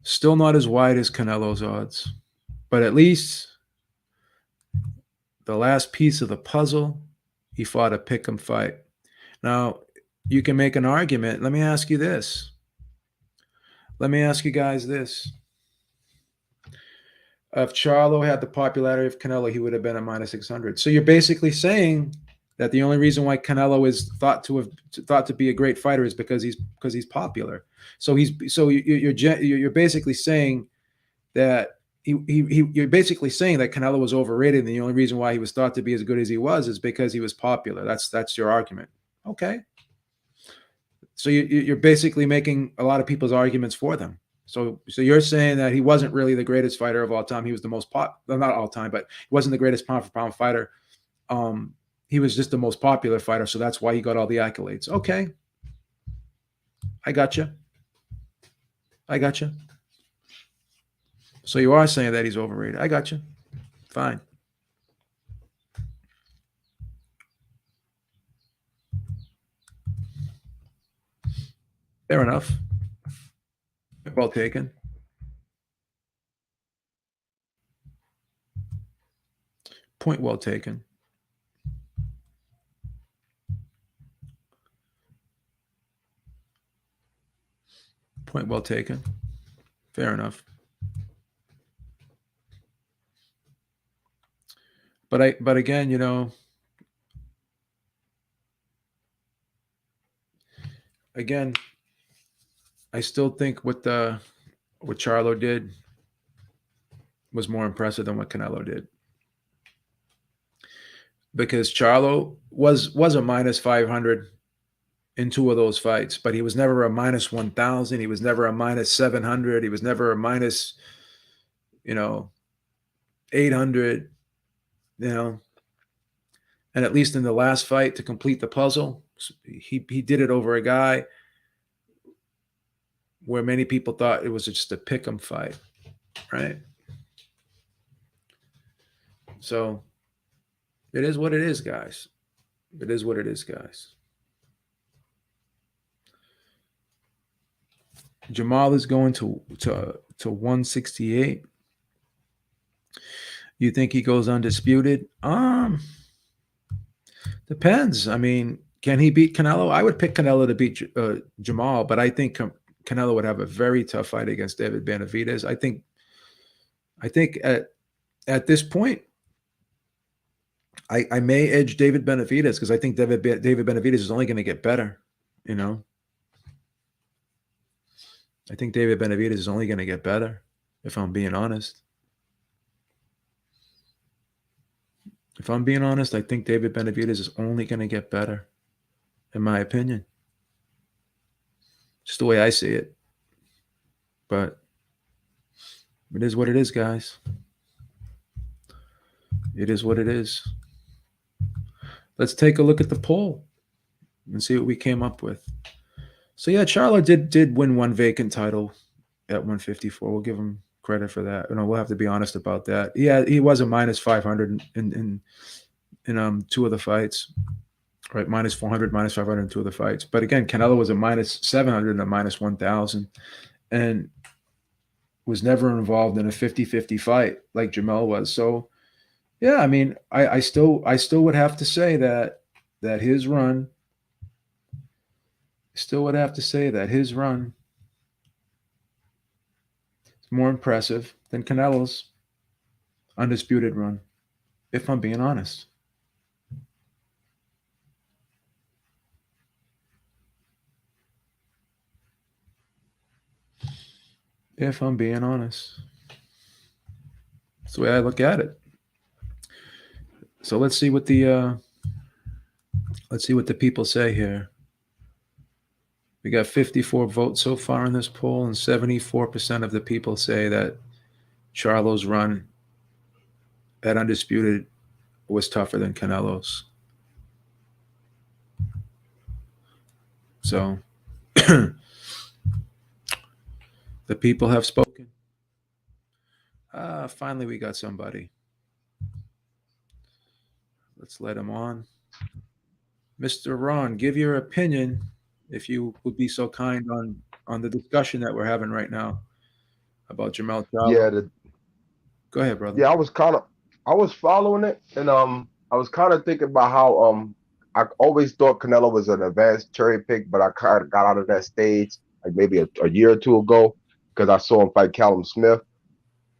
[SPEAKER 1] still not as wide as Canelo's odds. But at least the last piece of the puzzle, he fought a pick'em fight. Now, you can make an argument. Let me ask you this. Let me ask you guys this. If Charlo had the popularity of Canelo, he would have been a minus 600. So you're basically saying that the only reason why Canelo is thought to be a great fighter is because he's popular. So you're basically saying that you're basically saying that Canelo was overrated, and the only reason why he was thought to be as good as he was is because he was popular. That's your argument. Okay. So you're basically making a lot of people's arguments for them. So you're saying that he wasn't really the greatest fighter of all time. He was the most not all time, but he wasn't the greatest pound for pound fighter. He was just the most popular fighter, so that's why he got all the accolades. Okay, I got you. So you are saying that he's overrated. I got you. Fine. Fair enough. Well taken. Point well taken. Point well taken. Fair enough. But again, again, I still think what Charlo did was more impressive than what Canelo did. Because Charlo was a minus 500 in two of those fights, but he was never a minus 1,000. He was never a minus 700. He was never a minus, 800, And at least in the last fight to complete the puzzle, he did it over a guy where many people thought it was just a pick'em fight, right? So it is what it is, guys. It is what it is, guys. Jermell is going to 168. You think he goes undisputed? Depends. I mean, can he beat Canelo? I would pick Canelo to beat Jermell, but I think Canelo would have a very tough fight against David Benavidez. I think at this point, I may edge David Benavidez because I think David Benavidez is only going to get better. I think David Benavidez is only going to get better, if I'm being honest. If I'm being honest, I think David Benavidez is only going to get better, in my opinion. Just the way I see it. But it is what it is, guys. It is what it is. Let's take a look at the poll and see what we came up with. So yeah, Charlo did win one vacant title at 154. We'll give him credit for that. We'll have to be honest about that. Yeah, he was a minus 500 in two of the fights, right? Minus 400, minus 500 in two of the fights. But again, Canelo was a minus 700 and a minus 1,000, and was never involved in a 50-50 fight like Jermell was. So yeah, I mean, I still would have to say that his run. Still would have to say that his run is more impressive than Canelo's undisputed run, if I'm being honest. If I'm being honest. That's the way I look at it. So let's see what the people say here. We got 54 votes so far in this poll, and 74% of the people say that Charlo's run at undisputed was tougher than Canelo's. So the people have spoken. Finally, we got somebody. Let's let him on. Mr. Ron, give your opinion, if you would be so kind, on the discussion that we're having right now about Jermell
[SPEAKER 2] Yeah,
[SPEAKER 1] Charlo. Go ahead, brother.
[SPEAKER 2] yeah, I was following it, and I was kind of thinking about how I always thought Canelo was an advanced cherry pick, but I kind of got out of that stage like maybe a year or two ago because I saw him fight Callum Smith,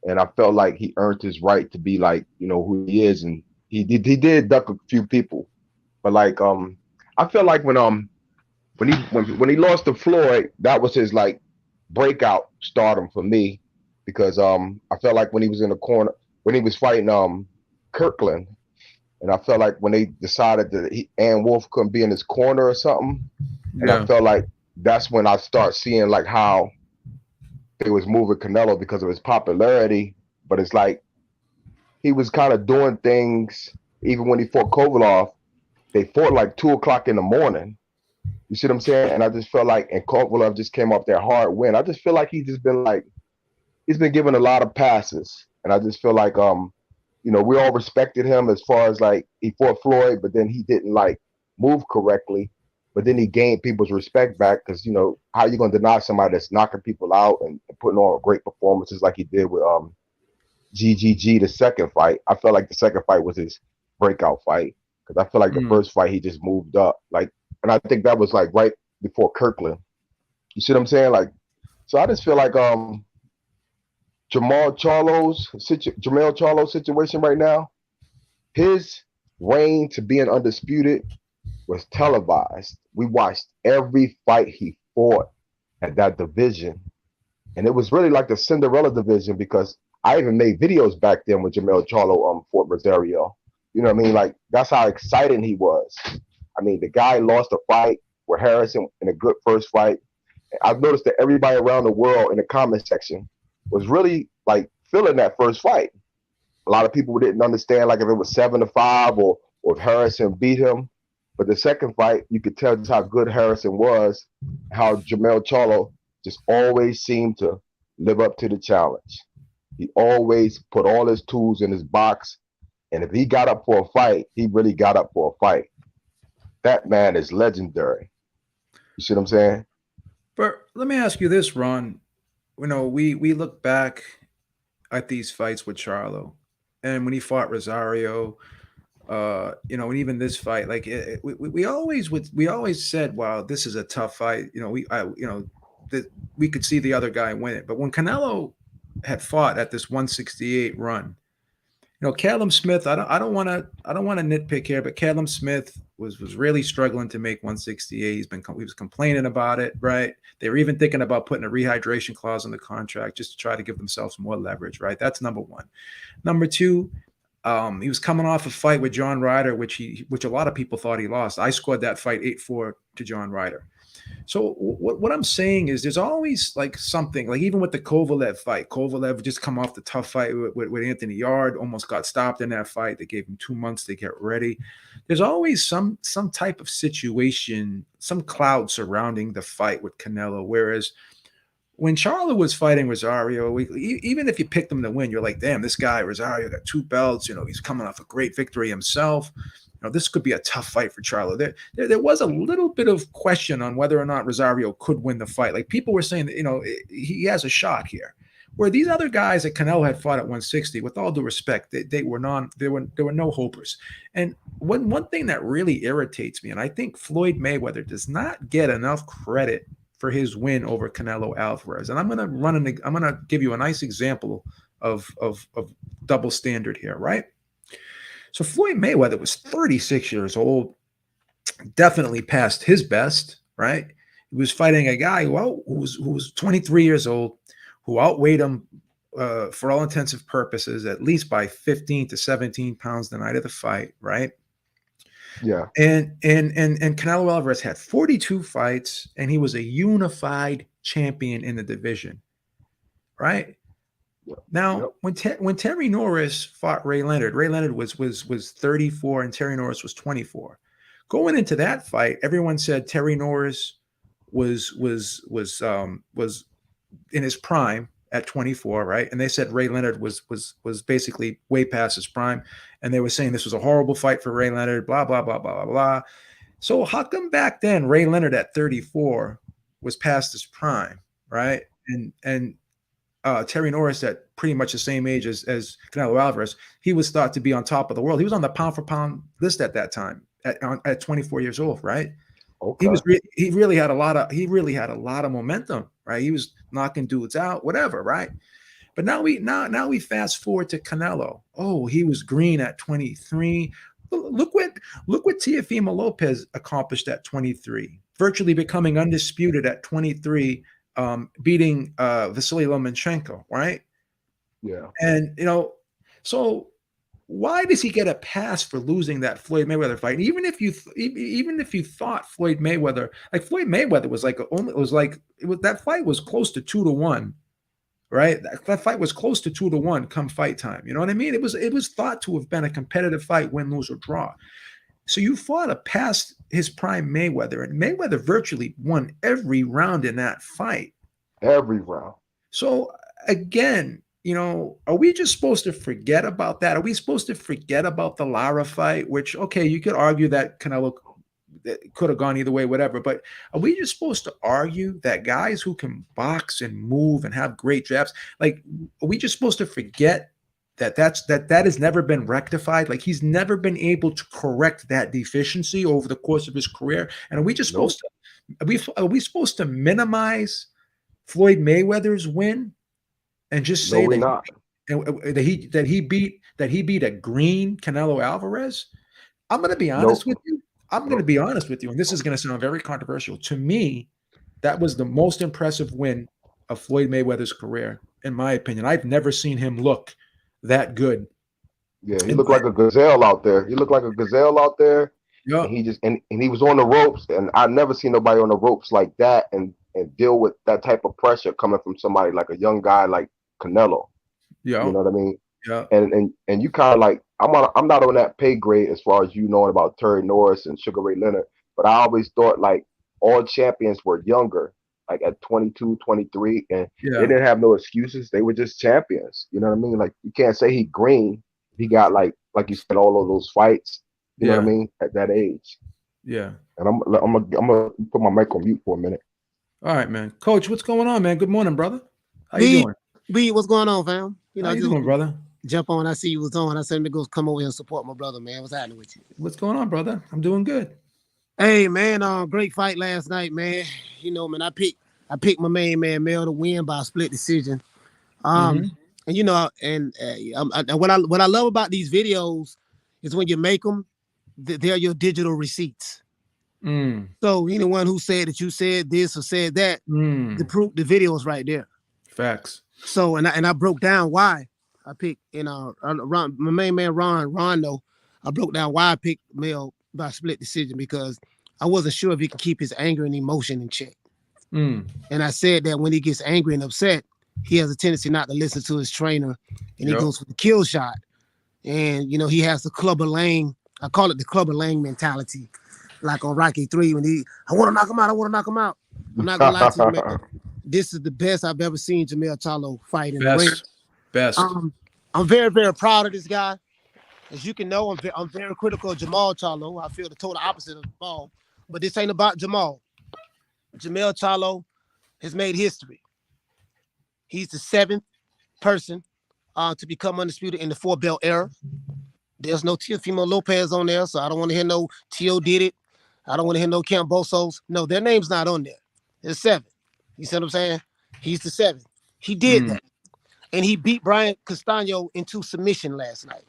[SPEAKER 2] and I felt like he earned his right to be like who he is, and he did duck a few people, but like I feel like when he lost to Floyd, that was his like breakout stardom for me because I felt like when he was in the corner when he was fighting Kirkland, and I felt like when they decided that Ann Wolf couldn't be in his corner or something, and I
[SPEAKER 1] Yeah.
[SPEAKER 2] felt like that's when I start seeing like how they was moving Canelo because of his popularity, but it's like he was kind of doing things even when he fought Kovalov. They fought like 2 o'clock in the morning. You see what I'm saying? And I just felt like, and Kovalev just came off that hard win. I just feel like he's been given a lot of passes, and I just feel like we all respected him as far as like he fought Floyd, but then he didn't like move correctly. But then he gained people's respect back because how you gonna deny somebody that's knocking people out and putting on great performances like he did with GGG the second fight. I felt like the second fight was his breakout fight because I feel like the
[SPEAKER 1] Mm.
[SPEAKER 2] first fight he just moved up like, and I think that was like right before Kirkland. You see what I'm saying? Like, so I just feel like Jermell Charlo's situation right now, his reign to being undisputed was televised. We watched every fight he fought at that division, and it was really like the Cinderella division because I even made videos back then when Jermell Charlo fought Rosario. You know what I mean? Like that's how exciting he was. I mean, the guy lost a fight with Harrison in a good first fight. I've noticed that everybody around the world in the comment section was really like feeling that first fight. A lot of people didn't understand like if it was 7-5 or if Harrison beat him. But the second fight, you could tell just how good Harrison was, how Jermell Charlo just always seemed to live up to the challenge. He always put all his tools in his box, and if he got up for a fight, he really got up for a fight. That man is legendary. You see what I'm saying?
[SPEAKER 1] But let me ask you this, Ron. We look back at these fights with Charlo, and when he fought Rosario, and even this fight, like we always said, wow, this is a tough fight. That we could see the other guy win it. But when Canelo had fought at this 168 run, Callum Smith, I don't want to nitpick here, but Callum Smith was really struggling to make 168. He was complaining about it, right? They were even thinking about putting a rehydration clause in the contract just to try to give themselves more leverage, right? That's number one. Number two, he was coming off a fight with John Ryder, which a lot of people thought he lost. I scored that fight 8-4 to John Ryder. So what I'm saying is there's always like something, like even with the Kovalev fight. Kovalev just come off the tough fight with Anthony Yard, almost got stopped in that fight. They gave him 2 months to get ready. There's always some type of situation, some cloud surrounding the fight with Canelo. Whereas when Charlo was fighting Rosario, even if you picked him to win, you're like, damn, this guy Rosario got 2 belts. He's coming off a great victory himself. This could be a tough fight for Charlo. There was a little bit of question on whether or not Rosario could win the fight. Like people were saying that he has a shot here. Where these other guys that Canelo had fought at 160, with all due respect, they were no hopers. And one thing that really irritates me, and I think Floyd Mayweather does not get enough credit for his win over Canelo Alvarez. And I'm gonna give you a nice example of double standard here, right? So Floyd Mayweather was 36 years old, definitely past his best, right? He was fighting a guy who was 23 years old, who outweighed him for all intensive purposes, at least by 15 to 17 pounds the night of the fight, right?
[SPEAKER 2] Yeah.
[SPEAKER 1] And Canelo Alvarez had 42 fights, and he was a unified champion in the division, right?
[SPEAKER 2] Yep.
[SPEAKER 1] Now,
[SPEAKER 2] Yep.
[SPEAKER 1] when Terry Norris fought Ray Leonard was 34 and Terry Norris was 24. Going into that fight, everyone said Terry Norris was in his prime at 24, right? And they said Ray Leonard was basically way past his prime, and they were saying this was a horrible fight for Ray Leonard, blah blah blah blah blah blah. So how come back then Ray Leonard at 34 was past his prime, right? And Terry Norris at pretty much the same age as Canelo Alvarez, he was thought to be on top of the world. He was on the pound for pound list at that time at 24 years old, right?
[SPEAKER 2] Okay.
[SPEAKER 1] He really had a lot of momentum, right? He was knocking dudes out, whatever, right? But now we fast forward to Canelo. Oh, he was green at 23. Look what Teofimo Lopez accomplished at 23, virtually becoming undisputed at 23, beating Vasily Lomachenko, right?
[SPEAKER 2] Yeah.
[SPEAKER 1] And so why does he get a pass for losing that Floyd Mayweather fight? And even if you thought Floyd Mayweather was like that fight was close to 2-1, right? That fight was close to 2-1 come fight time. You know what I mean? It was thought to have been a competitive fight, win, lose, or draw. So you fought a past his prime Mayweather, and Mayweather virtually won every round in that fight.
[SPEAKER 2] Every round.
[SPEAKER 1] So again, are we just supposed to forget about that? Are we supposed to forget about the Lara fight? Which, okay, you could argue that Canelo could have gone either way, whatever. But are we just supposed to argue that guys who can box and move and have great jabs, like, are we just supposed to forget that that has never been rectified? Like, he's never been able to correct that deficiency over the course of his career. And are we just supposed to are we supposed to minimize Floyd Mayweather's win and just say that he beat a green Canelo Alvarez? I'm going to be honest with you. I'm going to be honest with you, and this is going to sound very controversial. To me, that was the most impressive win of Floyd Mayweather's career, in my opinion. I've never seen him look that good.
[SPEAKER 2] Yeah, he looked like a gazelle out there.
[SPEAKER 1] Yeah.
[SPEAKER 2] And he was on the ropes, and I've never seen nobody on the ropes like that and deal with that type of pressure coming from somebody like a young guy like Canelo.
[SPEAKER 1] Yeah.
[SPEAKER 2] You know what I mean?
[SPEAKER 1] Yeah.
[SPEAKER 2] And you kind of like, I'm not on that pay grade as far as knowing about Terry Norris and Sugar Ray Leonard, but I always thought like all champions were younger, like at 22, 23, and they didn't have no excuses. They were just champions. You know what I mean? Like, you can't say he green. He got like you said, all of those fights. You know what I mean? At that age.
[SPEAKER 1] Yeah.
[SPEAKER 2] And I'm gonna put my mic on mute for a minute.
[SPEAKER 1] All right, man. Coach, what's going on, man? Good morning, brother. How you doing?
[SPEAKER 3] B, what's going on, fam?
[SPEAKER 1] How you doing, brother?
[SPEAKER 3] Jump on. I see you was on. I said, let me go come over here and support my brother, man. What's happening with you?
[SPEAKER 1] What's going on, brother? I'm doing good.
[SPEAKER 3] Hey, man, great fight last night, man. Man, I picked my main man Mel to win by a split decision. And what I love about these videos is when you make them, they're your digital receipts. So anyone who said that you said this or said that, the video is right there.
[SPEAKER 1] Facts.
[SPEAKER 3] So and I broke down why I picked my main man Rondo. I broke down why I picked Mel by split decision because I wasn't sure if he could keep his anger and emotion in check. And I said that when he gets angry and upset, he has a tendency not to listen to his trainer, and he goes for the kill shot. And he has the Clubber Lang. I call it the Clubber Lang mentality, like on Rocky 3 when I want to knock him out. I'm not gonna lie to you, man. This is the best I've ever seen Jermell Charlo fight in the ring.
[SPEAKER 1] Best.
[SPEAKER 3] I'm very, very proud of this guy. As you can know, I'm very critical of Jermell Charlo. I feel the total opposite of Jamal. But this ain't about Jamal. Jermell Charlo has made history. He's the 7th person to become undisputed in the 4-belt era. There's no Teofimo Lopez on there, so I don't want to hear no Tio did it. I don't want to hear no Cambosos. No, their name's not on there. There's 7. You see what I'm saying? He's the 7th. He did that. And he beat Brian Castano into submission last night.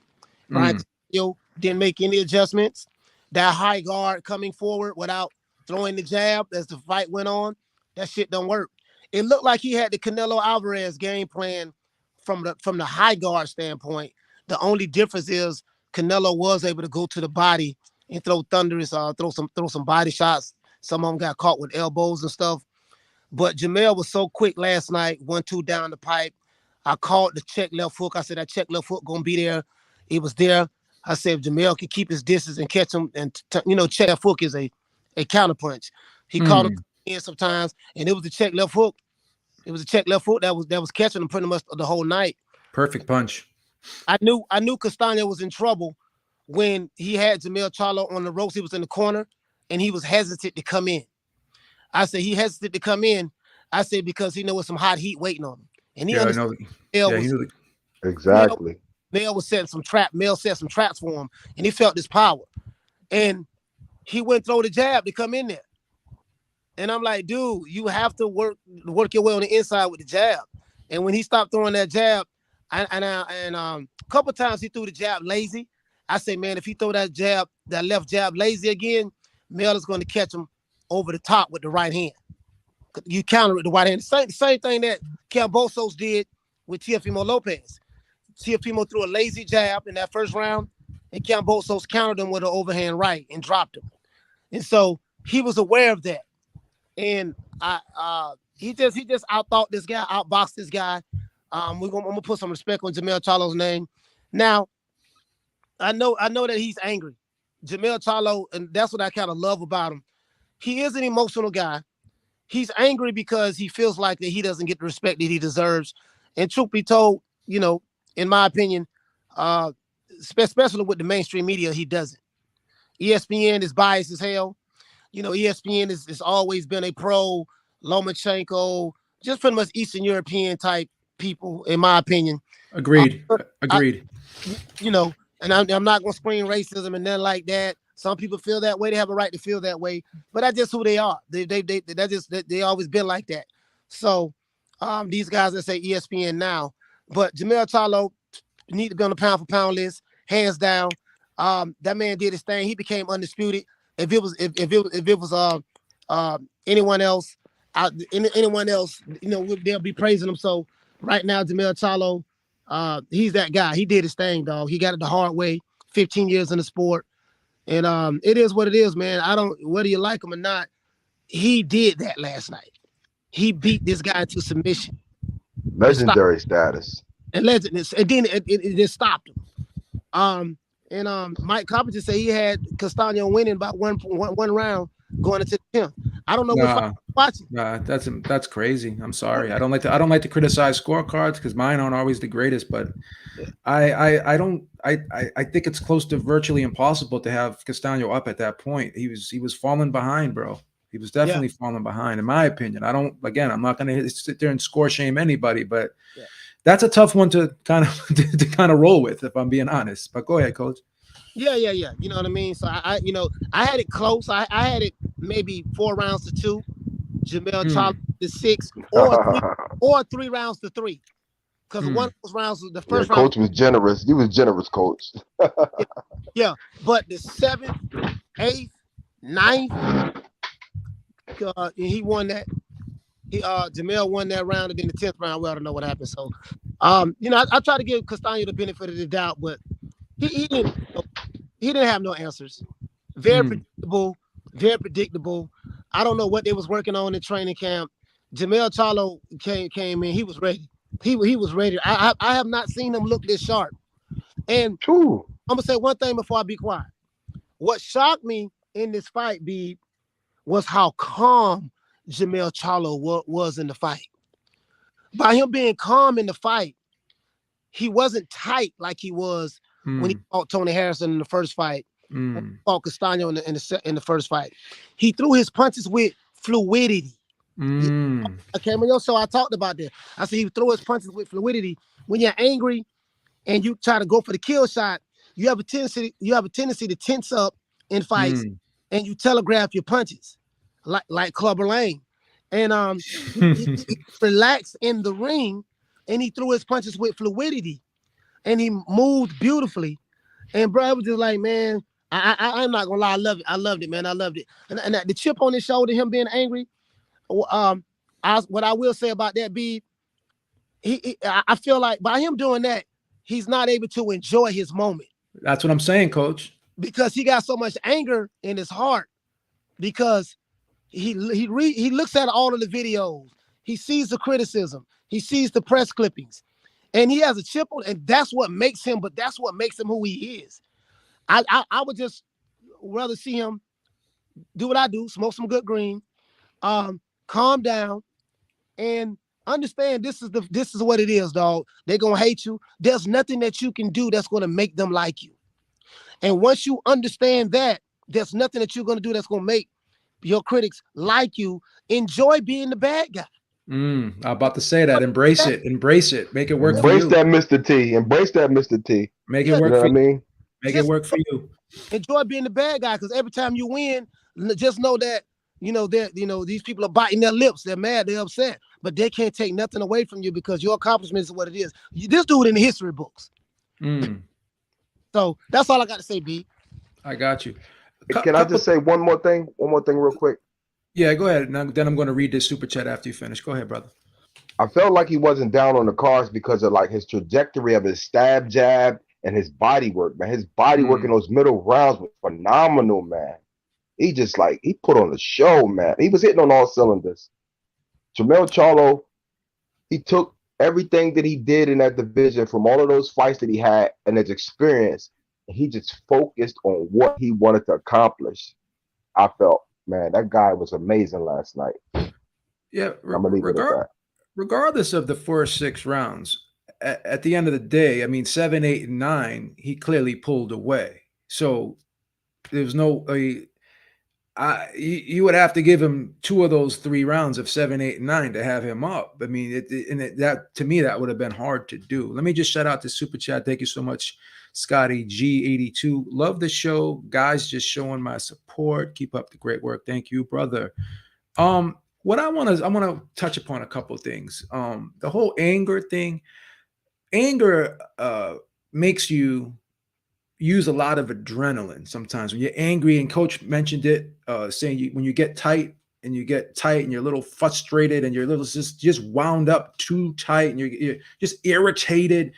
[SPEAKER 3] Brian Castano didn't make any adjustments. That high guard coming forward without throwing the jab as the fight went on, that shit don't work. It looked like he had the Canelo Alvarez game plan from the high guard standpoint. The only difference is Canelo was able to go to the body and throw thunderous, throw some body shots. Some of them got caught with elbows and stuff. But Jermell was so quick last night, 1-2 down the pipe. I called the check left hook. I said that check left hook gonna be there. It was there. I said if Jermell can keep his distance and catch him, and check left hook is a counterpunch. He caught him in sometimes, and it was the check left hook. It was a check left hook that was catching him pretty much the whole night.
[SPEAKER 1] Perfect punch.
[SPEAKER 3] I knew Castano was in trouble when he had Jermell Charlo on the ropes. He was in the corner, and he was hesitant to come in. I said he hesitant to come in. I said because he know there's some hot heat waiting on him, and he
[SPEAKER 1] Yeah, I
[SPEAKER 3] understood.
[SPEAKER 1] know.
[SPEAKER 3] Mel
[SPEAKER 1] Yeah,
[SPEAKER 3] was
[SPEAKER 1] he knew.
[SPEAKER 2] Exactly.
[SPEAKER 3] Mel was setting some trap. Mel set some traps for him, and he felt this power, and he went throw the jab to come in there. And I'm like, dude, you have to work your way on the inside with the jab. And when he stopped throwing that jab, a couple times he threw the jab lazy. I say, man, if he throw that left jab lazy again, Mel is going to catch him over the top with the right hand. You counter with the right hand. Same thing that Cambosos did with Teofimo Lopez. Teofimo threw a lazy jab in that first round, and Cambosos countered him with an overhand right and dropped him. And so he was aware of that. And he just outthought this guy, outboxed this guy. I'm gonna put some respect on Jermell Charlo's name. Now, I know that he's angry. Jermell Charlo, and that's what I kind of love about him. He is an emotional guy. He's angry because he feels like that he doesn't get the respect that he deserves. And truth be told, you know, in my opinion, especially with the mainstream media, he doesn't. ESPN is biased as hell. You know, ESPN has always been a pro Lomachenko, just pretty much Eastern European type people, in my opinion.
[SPEAKER 1] Agreed. Agreed.
[SPEAKER 3] You know, and I'm not going to scream racism and nothing like that. Some people feel that way. They have a right to feel that way, but that's just who they are. They always been like that. So these guys that say ESPN now, but Jermell Charlo need to be on the pound for pound list, hands down. That man did his thing. He became undisputed. If it was anyone else, you know, they'll be praising him. So right now, Jermell Charlo, he's that guy. He did his thing, dog. He got it the hard way. 15 years in the sport, and it is what it is, man. Whether you like him or not, he did that last night. He beat this guy to submission.
[SPEAKER 2] Legendary status.
[SPEAKER 3] And then it just stopped him. And Mike Copper said he had Castano winning about one round going into the 10th. I don't know what fight you're watching.
[SPEAKER 1] Nah, that's crazy. I'm sorry. I don't like to criticize scorecards because mine aren't always the greatest, but I think it's close to virtually impossible to have Castano up at that point. He was falling behind, bro. He was definitely falling behind, in my opinion. I'm not going to sit there and score shame anybody, but that's a tough one to kind of roll with, if I'm being honest. But go ahead, Coach.
[SPEAKER 3] Yeah. You know what I mean? So I had it close. I had it maybe 4 rounds to 2. Jermell Charlo to 6, or 3 rounds to 3. Because one of those rounds was the first round.
[SPEAKER 2] Coach was generous. You was generous, Coach.
[SPEAKER 3] Yeah, but the 7th, 8th, 9th, he won that. Jermell won that round, and then the 10th round, we ought to know what happened. So, you know, I try to give Castano the benefit of the doubt, but he didn't have no answers. Very predictable. I don't know what they was working on in training camp. Jermell Charlo came in. He was ready. He was ready. I have not seen him look this sharp. And I'm gonna say one thing before I be quiet. What shocked me in this fight, B, was how calm Jermell Charlo was in the fight. By him being calm in the fight, he wasn't tight like he was when he fought Tony Harrison in the first fight, fought Castano in the first fight. He threw his punches with fluidity. Okay, so I talked about that. I said he threw his punches with fluidity. When you're angry and you try to go for the kill shot, you have a tendency to tense up in fights and you telegraph your punches, like Clubber Lane. And he relaxed in the ring and he threw his punches with fluidity and he moved beautifully. And bro, it was just like, man, I'm not gonna lie, I loved it, man. I loved it. And the chip on his shoulder, him being angry. What I will say about that, B, I feel like by him doing that, he's not able to enjoy his moment.
[SPEAKER 1] That's what I'm saying, Coach.
[SPEAKER 3] Because he got so much anger in his heart. Because he looks at all of the videos, he sees the criticism, he sees the press clippings, and he has a chip on, and that's what makes him. But that's what makes him who he is. I would just rather see him do what I do, smoke some good green, calm down, and understand this is what it is, dog. They're gonna hate you. There's nothing that you can do that's gonna make them like you. And once you understand that, there's nothing that you're gonna do that's gonna make your critics like you. Enjoy being the bad guy.
[SPEAKER 1] I'm about to say that. Embrace it. Embrace it. Make it work for
[SPEAKER 2] Embrace
[SPEAKER 1] you.
[SPEAKER 2] that, Mr. T. Embrace that, Mr. T.
[SPEAKER 1] Make it
[SPEAKER 3] Yeah,
[SPEAKER 2] You
[SPEAKER 1] work
[SPEAKER 2] know
[SPEAKER 1] for
[SPEAKER 2] what I
[SPEAKER 1] you.
[SPEAKER 2] mean?
[SPEAKER 1] Make it
[SPEAKER 3] just
[SPEAKER 1] work for you.
[SPEAKER 3] enjoy being the bad guy, because every time you win, just know that these people are biting their lips. They're mad. They're upset, but they can't take nothing away from you because your accomplishments are what it is. This dude in the history books. So that's all I got to say, B.
[SPEAKER 1] I got you.
[SPEAKER 2] Can I just say one more thing? One more thing real quick.
[SPEAKER 1] Yeah, go ahead. Now, then I'm going to read this super chat after you finish. Go ahead, brother.
[SPEAKER 2] I felt like he wasn't down on the cards because of like his trajectory of his stab jab and his body work, man. His body work in those middle rounds was phenomenal, man. He just like he put on the show, man. He was hitting on all cylinders. Jermell Charlo, he took everything that he did in that division from all of those fights that he had and his experience, and he just focused on what he wanted to accomplish. I felt, man, that guy was amazing last night.
[SPEAKER 1] Yeah,
[SPEAKER 2] I'm gonna leave it at that.
[SPEAKER 1] Regardless of the first 6 rounds, at the end of the day, I mean, 7, 8, and 9, he clearly pulled away. So there was no, you would have to give him 2 of those 3 rounds of 7, 8, and 9 to have him up. I mean, that to me, that would have been hard to do. Let me just shout out the super chat. Thank you so much, Scotty G82. Love the show, guys. Just showing my support. Keep up the great work. Thank you, brother. What I want to touch upon a couple of things. The whole anger thing. Anger makes you use a lot of adrenaline sometimes when you're angry, and coach mentioned it, saying when you get tight and you're a little frustrated and you're a little just wound up too tight and you're just irritated,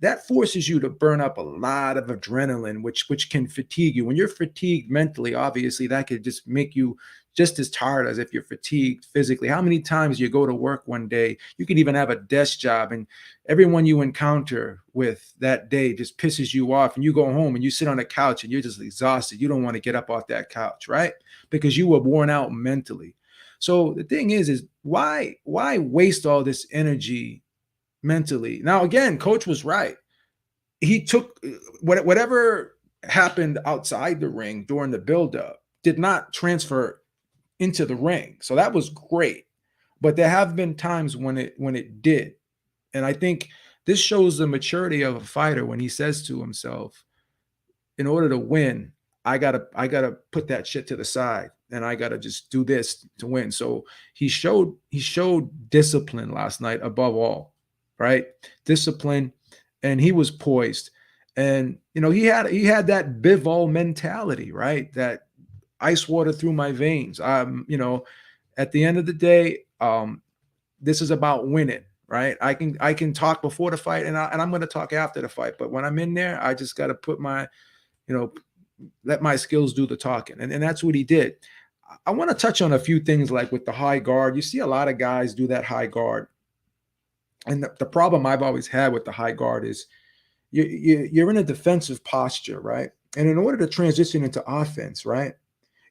[SPEAKER 1] that forces you to burn up a lot of adrenaline, which can fatigue you. When you're fatigued mentally, obviously that could just make you just as tired as if you're fatigued physically. How many times you go to work one day, you can even have a desk job, and everyone you encounter with that day just pisses you off, and you go home and you sit on the couch and you're just exhausted. You don't want to get up off that couch, right? Because you were worn out mentally. So the thing is why waste all this energy mentally? Now, again, coach was right. He took whatever happened outside the ring during the buildup did not transfer into the ring. So that was great. But there have been times when it did. And I think this shows the maturity of a fighter when he says to himself, in order to win, I gotta put that shit to the side and I gotta just do this to win. So he showed discipline last night above all, right? Discipline, and he was poised. And he had that Bivol mentality, right? That ice water through my veins. At the end of the day, this is about winning, right? I can talk before the fight, and I'm going to talk after the fight. But when I'm in there, I just got to put my, let my skills do the talking, and that's what he did. I want to touch on a few things, like with the high guard. You see a lot of guys do that high guard, and the problem I've always had with the high guard is you're in a defensive posture, right? And in order to transition into offense, right,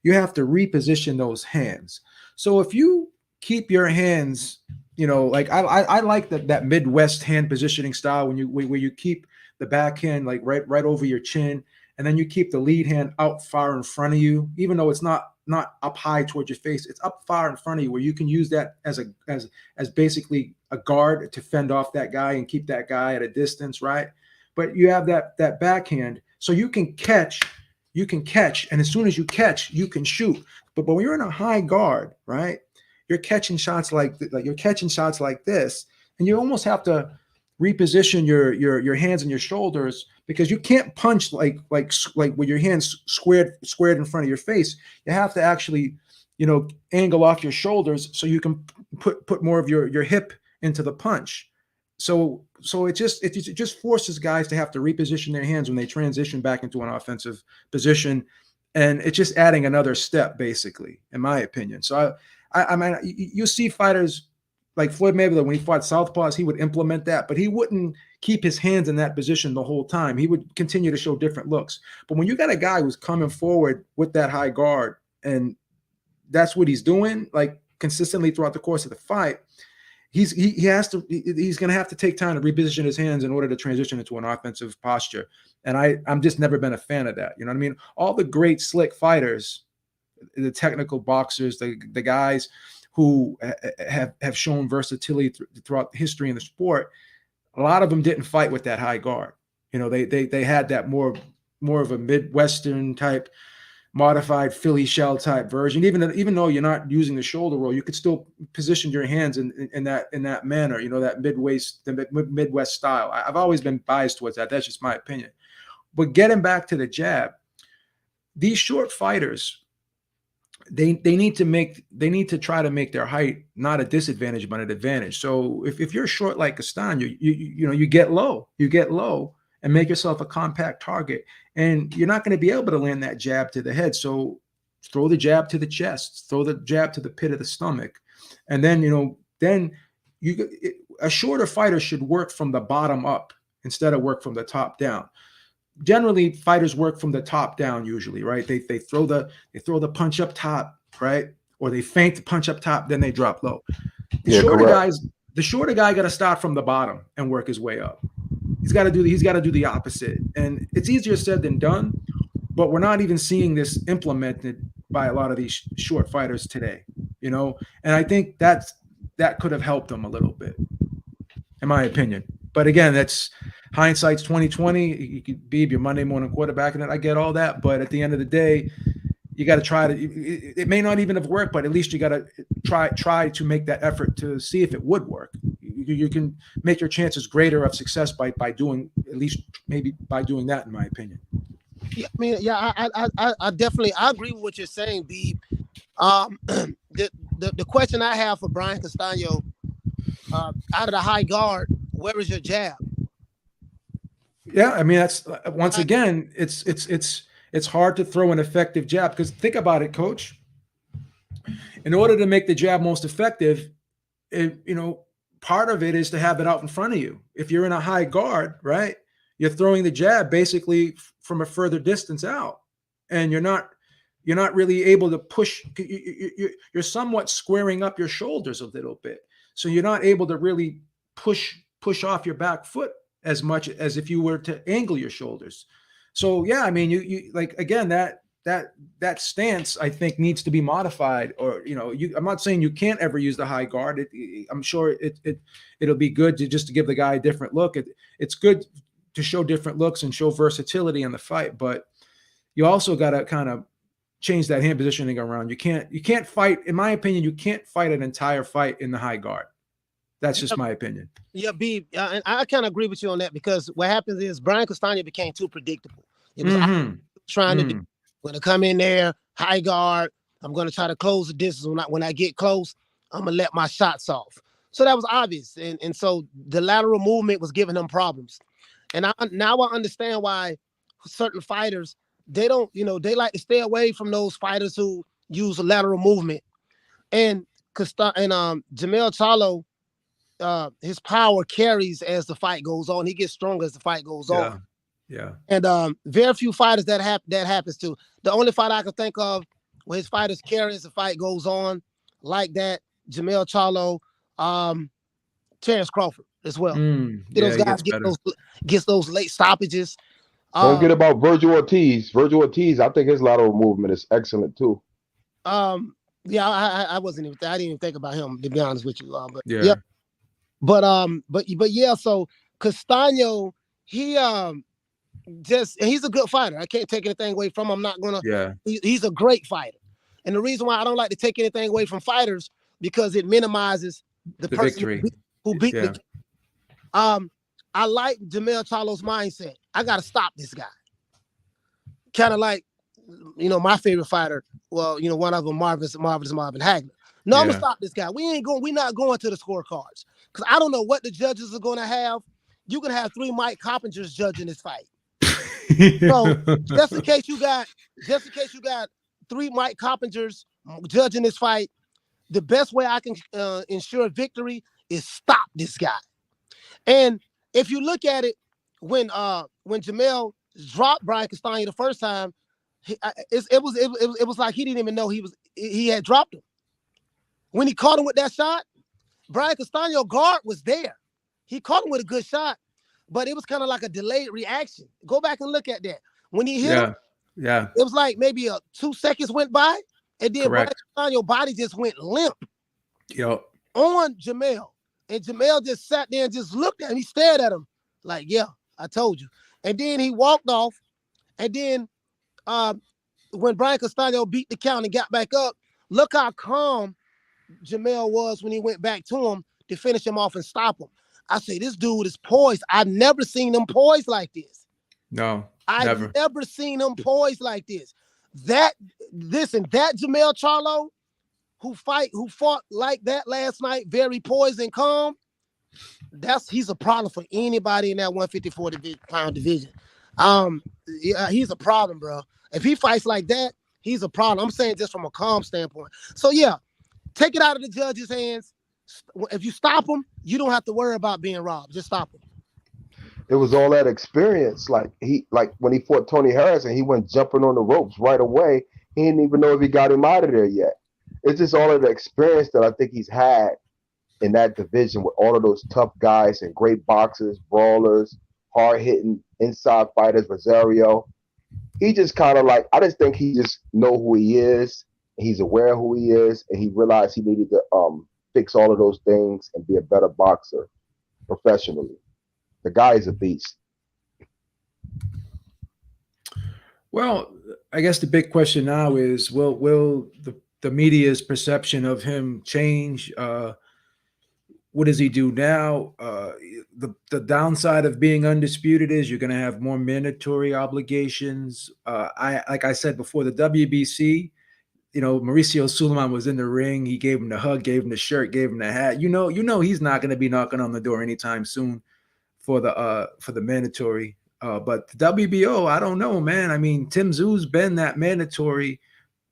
[SPEAKER 1] you have to reposition those hands. So if you keep your hands, like I like that Midwest hand positioning style where you keep the backhand like right over your chin, and then you keep the lead hand out far in front of you, even though it's not up high towards your face. It's up far in front of you, where you can use that as basically a guard to fend off that guy and keep that guy at a distance, right? But you have that backhand, so you can catch, and as soon as you catch, you can shoot. But when you're in a high guard, right, you're catching shots like this, and you almost have to reposition your hands and your shoulders, because you can't punch like with your hands squared in front of your face. You have to actually, angle off your shoulders so you can put more of your hip into the punch. So it just forces guys to have to reposition their hands when they transition back into an offensive position, and it's just adding another step, basically, in my opinion. So I mean, you see fighters like Floyd Mayweather, when he fought southpaws, he would implement that, but he wouldn't keep his hands in that position the whole time. He would continue to show different looks. But when you got a guy who's coming forward with that high guard, and that's what he's doing, like consistently throughout the course of the fight, he has to, he's going to have to take time to reposition his hands in order to transition into an offensive posture. And I'm just never been a fan of that. You know what I mean? All the great slick fighters, the technical boxers, the guys who have shown versatility throughout history in the sport, a lot of them didn't fight with that high guard. You know, they had that more of a Midwestern type, modified Philly shell type version. Even though you're not using the shoulder roll, you could still position your hands in that manner. You know, that Midwest style. I've always been biased towards that. That's just my opinion. But getting back to the jab, these short fighters, they need to try to make their height not a disadvantage but an advantage. So if you're short like Castano, you get low and make yourself a compact target, and you're not going to be able to land that jab to the head. So throw the jab to the chest, throw the jab to the pit of the stomach, and then a shorter fighter should work from the bottom up instead of work from the top down. Generally, fighters work from the top down usually, right? They throw the punch up top, right? Or they feint the punch up top, then they drop low. The shorter guy got to start from the bottom and work his way up. He's got to do the opposite. And it's easier said than done, but we're not even seeing this implemented by a lot of these short fighters today, you know? And I think that could have helped them a little bit, in my opinion. But again, that's hindsight's 2020. You could be your Monday morning quarterback, and I get all that. But at the end of the day, you got to try to. It may not even have worked, but at least you got to try to make that effort to see if it would work. You can make your chances greater of success by doing, at least maybe by doing that, in my opinion.
[SPEAKER 3] Yeah, I mean, yeah, I definitely agree with what you're saying, B. The question I have for Brian Castano, out of the high guard, where is your jab?
[SPEAKER 1] Yeah, I mean, that's once again, it's hard to throw an effective jab, because think about it, Coach. In order to make the jab most effective, part of it is to have it out in front of you. If you're in a high guard, right, you're throwing the jab basically from a further distance out, and you're not really able to push. You're somewhat squaring up your shoulders a little bit, so you're not able to really push off your back foot as much as if you were to angle your shoulders. So yeah, I mean, you like, again, that stance, I think, needs to be modified. Or I'm not saying you can't ever use the high guard. I'm sure it'll be good to give the guy a different look. It's good to show different looks and show versatility in the fight, but you also got to kind of change that hand positioning around. You can't fight, in my opinion, you can't fight an entire fight in the high guard. That's just my opinion.
[SPEAKER 3] Yeah, B, and I kind of agree with you on that, because what happens is Brian Castano became too predictable. It was trying to do. I'm going to come in there, high guard. I'm going to try to close the distance. When I get close, I'm going to let my shots off. So that was obvious. And so the lateral movement was giving him problems. And now I understand why certain fighters, they don't, they like to stay away from those fighters who use lateral movement. And Jermell Charlo, his power carries as the fight goes on. He gets stronger as the fight goes on.
[SPEAKER 1] Yeah.
[SPEAKER 3] And very few fighters that happens to. The only fight I can think of where his fighters carry as the fight goes on, like that, Jermell Charlo, Terrence Crawford as well. Those guys gets those late stoppages.
[SPEAKER 2] Don't forget about Virgil Ortiz. Virgil Ortiz, I think his lateral movement is excellent too.
[SPEAKER 3] Yeah, I didn't even think about him, to be honest with you. But
[SPEAKER 1] yeah.
[SPEAKER 3] Yep. But yeah, so Castano, he's a good fighter. I can't take anything away from him. I'm not gonna.
[SPEAKER 1] Yeah.
[SPEAKER 3] He's a great fighter, and the reason why I don't like to take anything away from fighters, because it minimizes the person
[SPEAKER 1] victory
[SPEAKER 3] who beat the. I like Jermell Charlo's mindset. I gotta stop this guy. Kind of like, my favorite fighter. Well, one of them, Marvin Hagler. No, I'm gonna stop this guy. We're not going to the scorecards, because I don't know what the judges are gonna have. You can have 3 Mike Coppingers judging this fight. So just in case you got 3 Mike Coppingers judging this fight, the best way I can ensure victory is stop this guy. And if you look at it, when Jermell dropped Brian Castano the first time, it was like he didn't even know he had dropped him. When he caught him with that shot, Brian Castano guard was there. He caught him with a good shot, but it was kind of like a delayed reaction. Go back and look at that. When he hit him,
[SPEAKER 1] Yeah.
[SPEAKER 3] it was like maybe 2 seconds went by, and then
[SPEAKER 1] Correct.
[SPEAKER 3] Brian Castano's body just went limp
[SPEAKER 1] Yep.
[SPEAKER 3] on Jermell. And Jermell just sat there and just looked at him. He stared at him like, yeah, I told you. And then he walked off. And then when Brian Castano beat the count and got back up, look how calm Jermell was when he went back to him to finish him off and stop him. I say, this dude is poised. I've never seen him poised like this.
[SPEAKER 1] No,
[SPEAKER 3] I've never seen him poised like this. That Jermell Charlo who fought like that last night, very poised and calm, he's a problem for anybody in that 154-pound division. Yeah, he's a problem, bro. If he fights like that, he's a problem. I'm saying just from a calm standpoint. So yeah, take it out of the judge's hands. If you stop him, you don't have to worry about being robbed. Just stop him.
[SPEAKER 2] It was all that experience. Like when he fought Tony Harrison, he went jumping on the ropes right away. He didn't even know if he got him out of there yet. It's just all of the experience that I think he's had in that division with all of those tough guys and great boxers, brawlers, hard-hitting inside fighters, Rosario. He just kind of I just think he just know who he is. He's aware of who he is, and he realized he needed to fix all of those things and be a better boxer professionally. The guy is a beast.
[SPEAKER 1] Well, I guess the big question now is, will the media's perception of him change? What does he do now? The downside of being undisputed is you're going to have more mandatory obligations. Like I said before, the WBC, Mauricio Suleiman was in the ring. He gave him the hug, gave him the shirt, gave him the hat. You know he's not going to be knocking on the door anytime soon for the mandatory. But the WBO, I don't know, man. I mean, Tim Tszú's been that mandatory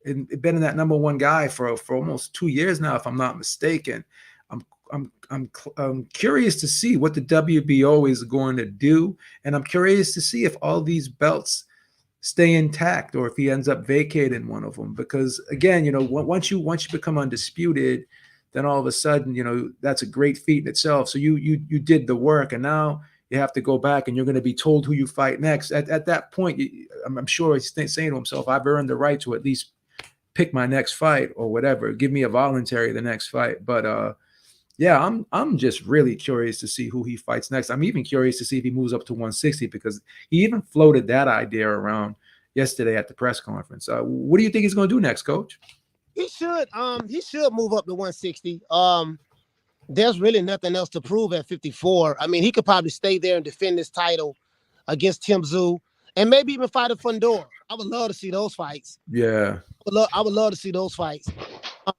[SPEAKER 1] and been in that number one guy for almost 2 years now, if I'm not mistaken. I'm curious to see what the WBO is going to do, and I'm curious to see if all these belts stay intact or if he ends up vacating one of them. Because again, once you become undisputed, then all of a sudden, that's a great feat in itself. So you did the work, and now you have to go back and you're going to be told who you fight next. At that point, I'm sure he's saying to himself, I've earned the right to at least pick my next fight or whatever. Give me a voluntary the next fight. But yeah, I'm just really curious to see who he fights next. I'm even curious to see if he moves up to 160, because he even floated that idea around yesterday at the press conference. What do you think he's going to do next, Coach?
[SPEAKER 3] He should move up to 160. There's really nothing else to prove at 54. I mean, he could probably stay there and defend his title against Tim Tszú and maybe even fight a Fundora. I would love to see those fights.
[SPEAKER 1] Yeah.
[SPEAKER 3] I would love to see those fights.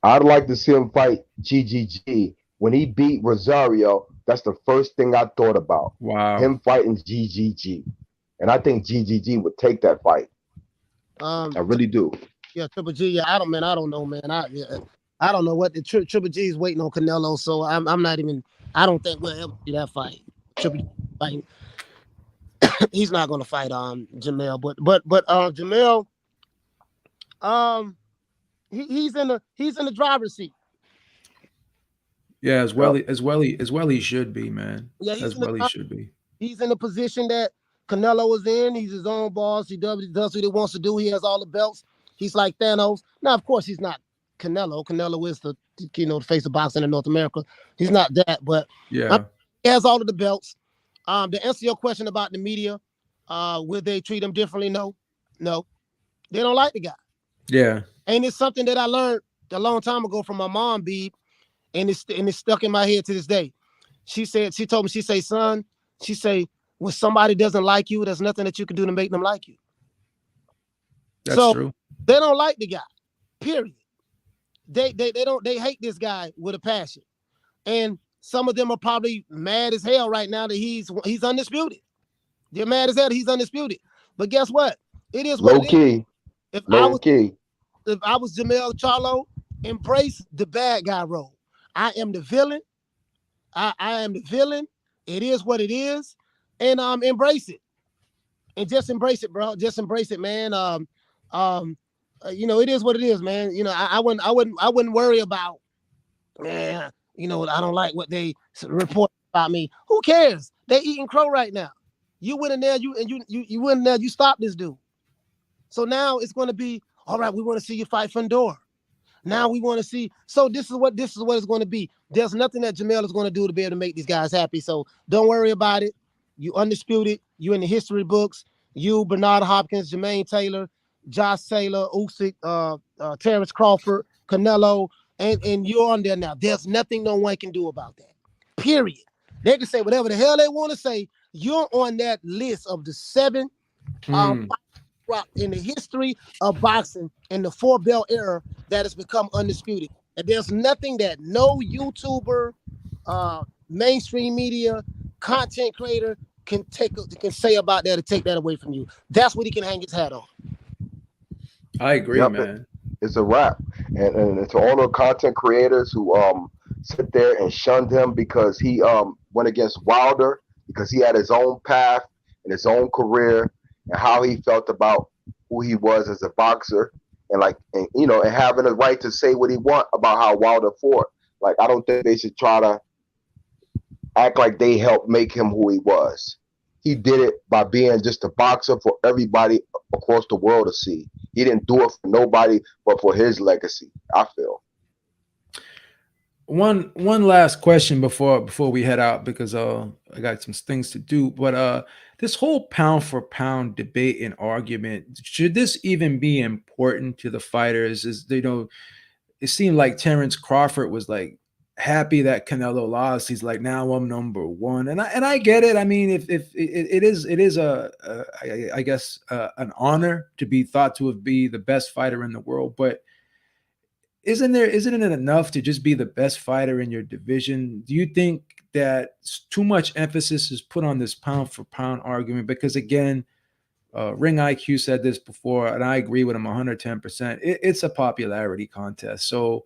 [SPEAKER 2] I'd like to see him fight GGG. When he beat Rosario, that's the first thing I thought about.
[SPEAKER 1] Wow.
[SPEAKER 2] Him fighting GGG. And I think GGG would take that fight. I really do.
[SPEAKER 3] Yeah, Triple G. Yeah, I don't know, man. I don't know what the Triple G is waiting on Canelo, so I'm not even. I don't think we'll ever see that fight. Triple G fight. He's not going to fight Jermell, but Jermell, he's in the driver's seat.
[SPEAKER 1] Yeah, as well he should be, man.
[SPEAKER 3] Yeah,
[SPEAKER 1] he should be.
[SPEAKER 3] He's in the position that Canelo is in. He's his own boss. He does what he wants to do. He has all the belts. He's like Thanos. Now, of course, he's not Canelo. Canelo is the face of boxing in North America. He's not that, but
[SPEAKER 1] yeah,
[SPEAKER 3] he has all of the belts. To answer your question about the media, will they treat him differently? No, they don't like the guy.
[SPEAKER 1] Yeah,
[SPEAKER 3] and it's something that I learned a long time ago from my mom, Beeb, and it's stuck in my head to this day. She told me, son, when somebody doesn't like you, there's nothing that you can do to make them like you.
[SPEAKER 1] That's true.
[SPEAKER 3] They don't like the guy. Period. They hate this guy with a passion. And some of them are probably mad as hell right now that he's undisputed. They're mad as hell that he's undisputed. But guess what? It is what
[SPEAKER 2] low key.
[SPEAKER 3] If I was Jermell Charlo, embrace the bad guy role. I am the villain. I am the villain. It is what it is. And embrace it. And just embrace it, bro. Just embrace it, man. It is what it is, man. I wouldn't worry about, man. I don't like what they report about me. Who cares? They eating crow right now. You went in there, you went in there, you stopped this dude. So now it's going to be, all right, we want to see you fight Fundora. Now we want to see. So this is what it's going to be. There's nothing that Jermell is going to do to be able to make these guys happy. So don't worry about it. You Undisputed. You in the history books. You, Bernard Hopkins, Jermaine Taylor, Josh Taylor, Usyk, Terrence Crawford, Canelo, and you're on there now. There's nothing no one can do about that. Period. They can say whatever the hell they want to say. You're on that list of the 7 in the history of boxing in the 4-belt era that has become undisputed. And there's nothing that no YouTuber, mainstream media, content creator can say about that to take that away from you. That's what he can hang his hat on.
[SPEAKER 1] I agree, man.
[SPEAKER 2] It's a wrap. And to all the content creators who sit there and shunned him because he went against Wilder, because he had his own path and his own career and how he felt about who he was as a boxer, and having the right to say what he want about how Wilder fought. Like, I don't think they should try to act like they helped make him who he was. He did it by being just a boxer for everybody across the world to see. He didn't do it for nobody but for his legacy, I feel.
[SPEAKER 1] One last question before we head out, because I got some things to do. But this whole pound for pound debate and argument, should this even be important to the fighters? It seemed like Terrence Crawford was like happy that Canelo lost. He's like, now I'm number 1, and I get it. I mean, if it is I guess an honor to be thought to be the best fighter in the world, but isn't it enough to just be the best fighter in your division? Do you think that too much emphasis is put on this pound for pound argument? Because again, Ring IQ said this before, and I agree with him 110%. It's a popularity contest. So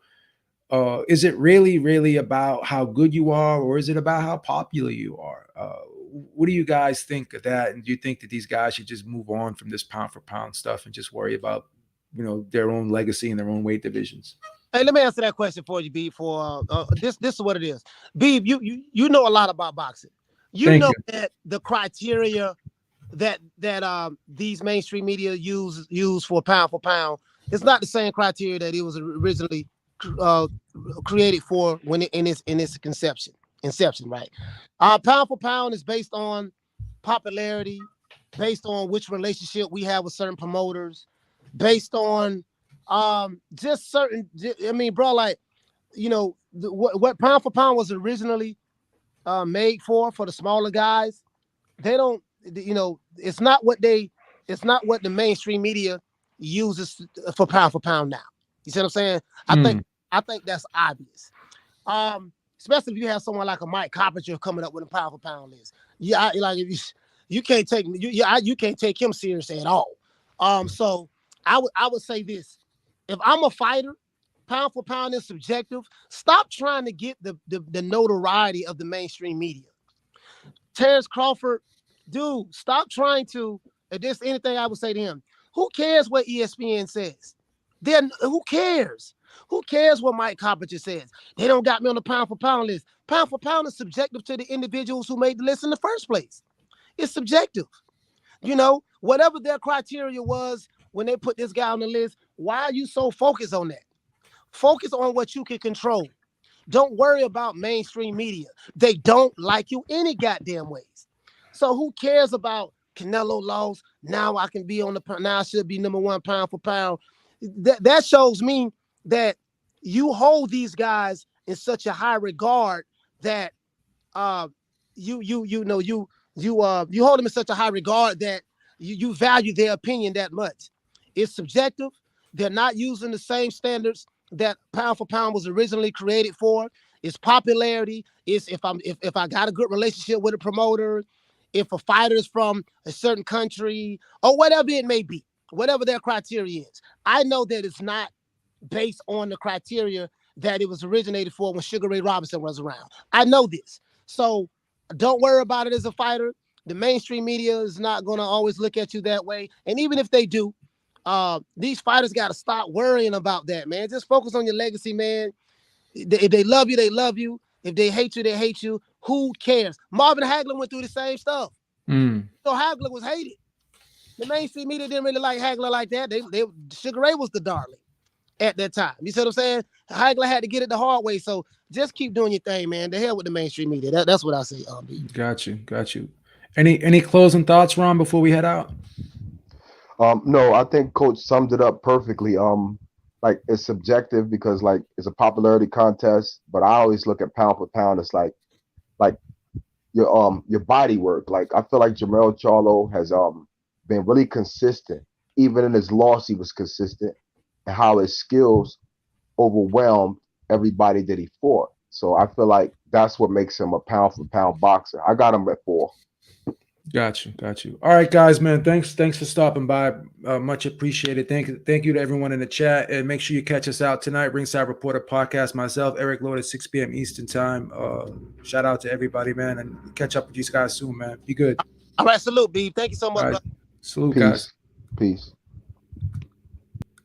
[SPEAKER 1] is it really about how good you are, or is it about how popular you are? What do you guys think of that? And do you think that these guys should just move on from this pound for pound stuff and just worry about their own legacy and their own weight divisions?
[SPEAKER 3] Hey, let me answer that question for you, B. For this is what it is. B, you know a lot about boxing. You know that the criteria that these mainstream media use for pound is not the same criteria that it was originally created for when in its inception, right? Pound for pound is based on popularity, based on which relationship we have with certain promoters, based on just certain. I mean, bro, like, what pound for pound was originally made for the smaller guys. They don't, it's not what the mainstream media uses for pound now. You see what I'm saying? I think that's obvious. Especially if you have someone like a Mike Coppinger coming up with a pound for pound list. Yeah, if you can't take you can't take him seriously at all. So I would say this: if I'm a fighter, pound for pound is subjective. Stop trying to get the notoriety of the mainstream media. Terrence Crawford, dude, stop trying to. If there's anything I would say to him, who cares what ESPN says? Then who cares? Who cares what Mike Coppinger says? They don't got me on the pound for pound list. Pound for pound is subjective to the individuals who made the list in the first place. It's subjective. Whatever their criteria was when they put this guy on the list, why are you so focused on that? Focus on what you can control. Don't worry about mainstream media. They don't like you any goddamn ways. So who cares about Canelo lost? Now I can be now I should be number 1 pound for pound. That shows me that you hold these guys in such a high regard that you hold them in such a high regard that you value their opinion that much. It's subjective. They're not using the same standards that pound for pound was originally created for. It's popularity. It's if I got a good relationship with a promoter, if a fighter is from a certain country, or whatever it may be, whatever their criteria is. I know that it's not based on the criteria that it was originated for when Sugar Ray Robinson was around. I know this. So don't worry about it as a fighter. The mainstream media is not going to always look at you that way. And even if they do, these fighters got to stop worrying about that, man. Just focus on your legacy, man. If they love you, they love you. If they hate you, they hate you. Who cares? Marvin Hagler went through the same stuff.
[SPEAKER 1] Mm.
[SPEAKER 3] So Hagler was hated. The mainstream media didn't really like Hagler like that. Sugar Ray was the darling at that time. You see what I'm saying? Hagler had to get it the hard way. So just keep doing your thing, man. The hell with the mainstream media. That's what I say.
[SPEAKER 1] Got you. Any closing thoughts, Ron, before we head out?
[SPEAKER 2] No, I think Coach summed it up perfectly. Like it's subjective because like it's a popularity contest, but I always look at pound for pound. It's like your body work. Like I feel like Jermell Charlo has been really consistent. Even in his loss, he was consistent, and how his skills overwhelmed everybody that he fought. So I feel like that's what makes him a pound for pound boxer. I got him at 4.
[SPEAKER 1] Got you. All right, guys, man. Thanks for stopping by. Much appreciated. Thank you to everyone in the chat, and make sure you catch us out tonight. Ringside Reporter podcast. Myself, Eric Lord, at 6 p.m. Eastern time. Shout out to everybody, man, and catch up with you guys soon, man. Be good.
[SPEAKER 3] All right, salute, B. Thank you so much.
[SPEAKER 1] All right. Salute,
[SPEAKER 2] Peace.
[SPEAKER 1] guys.
[SPEAKER 2] Peace.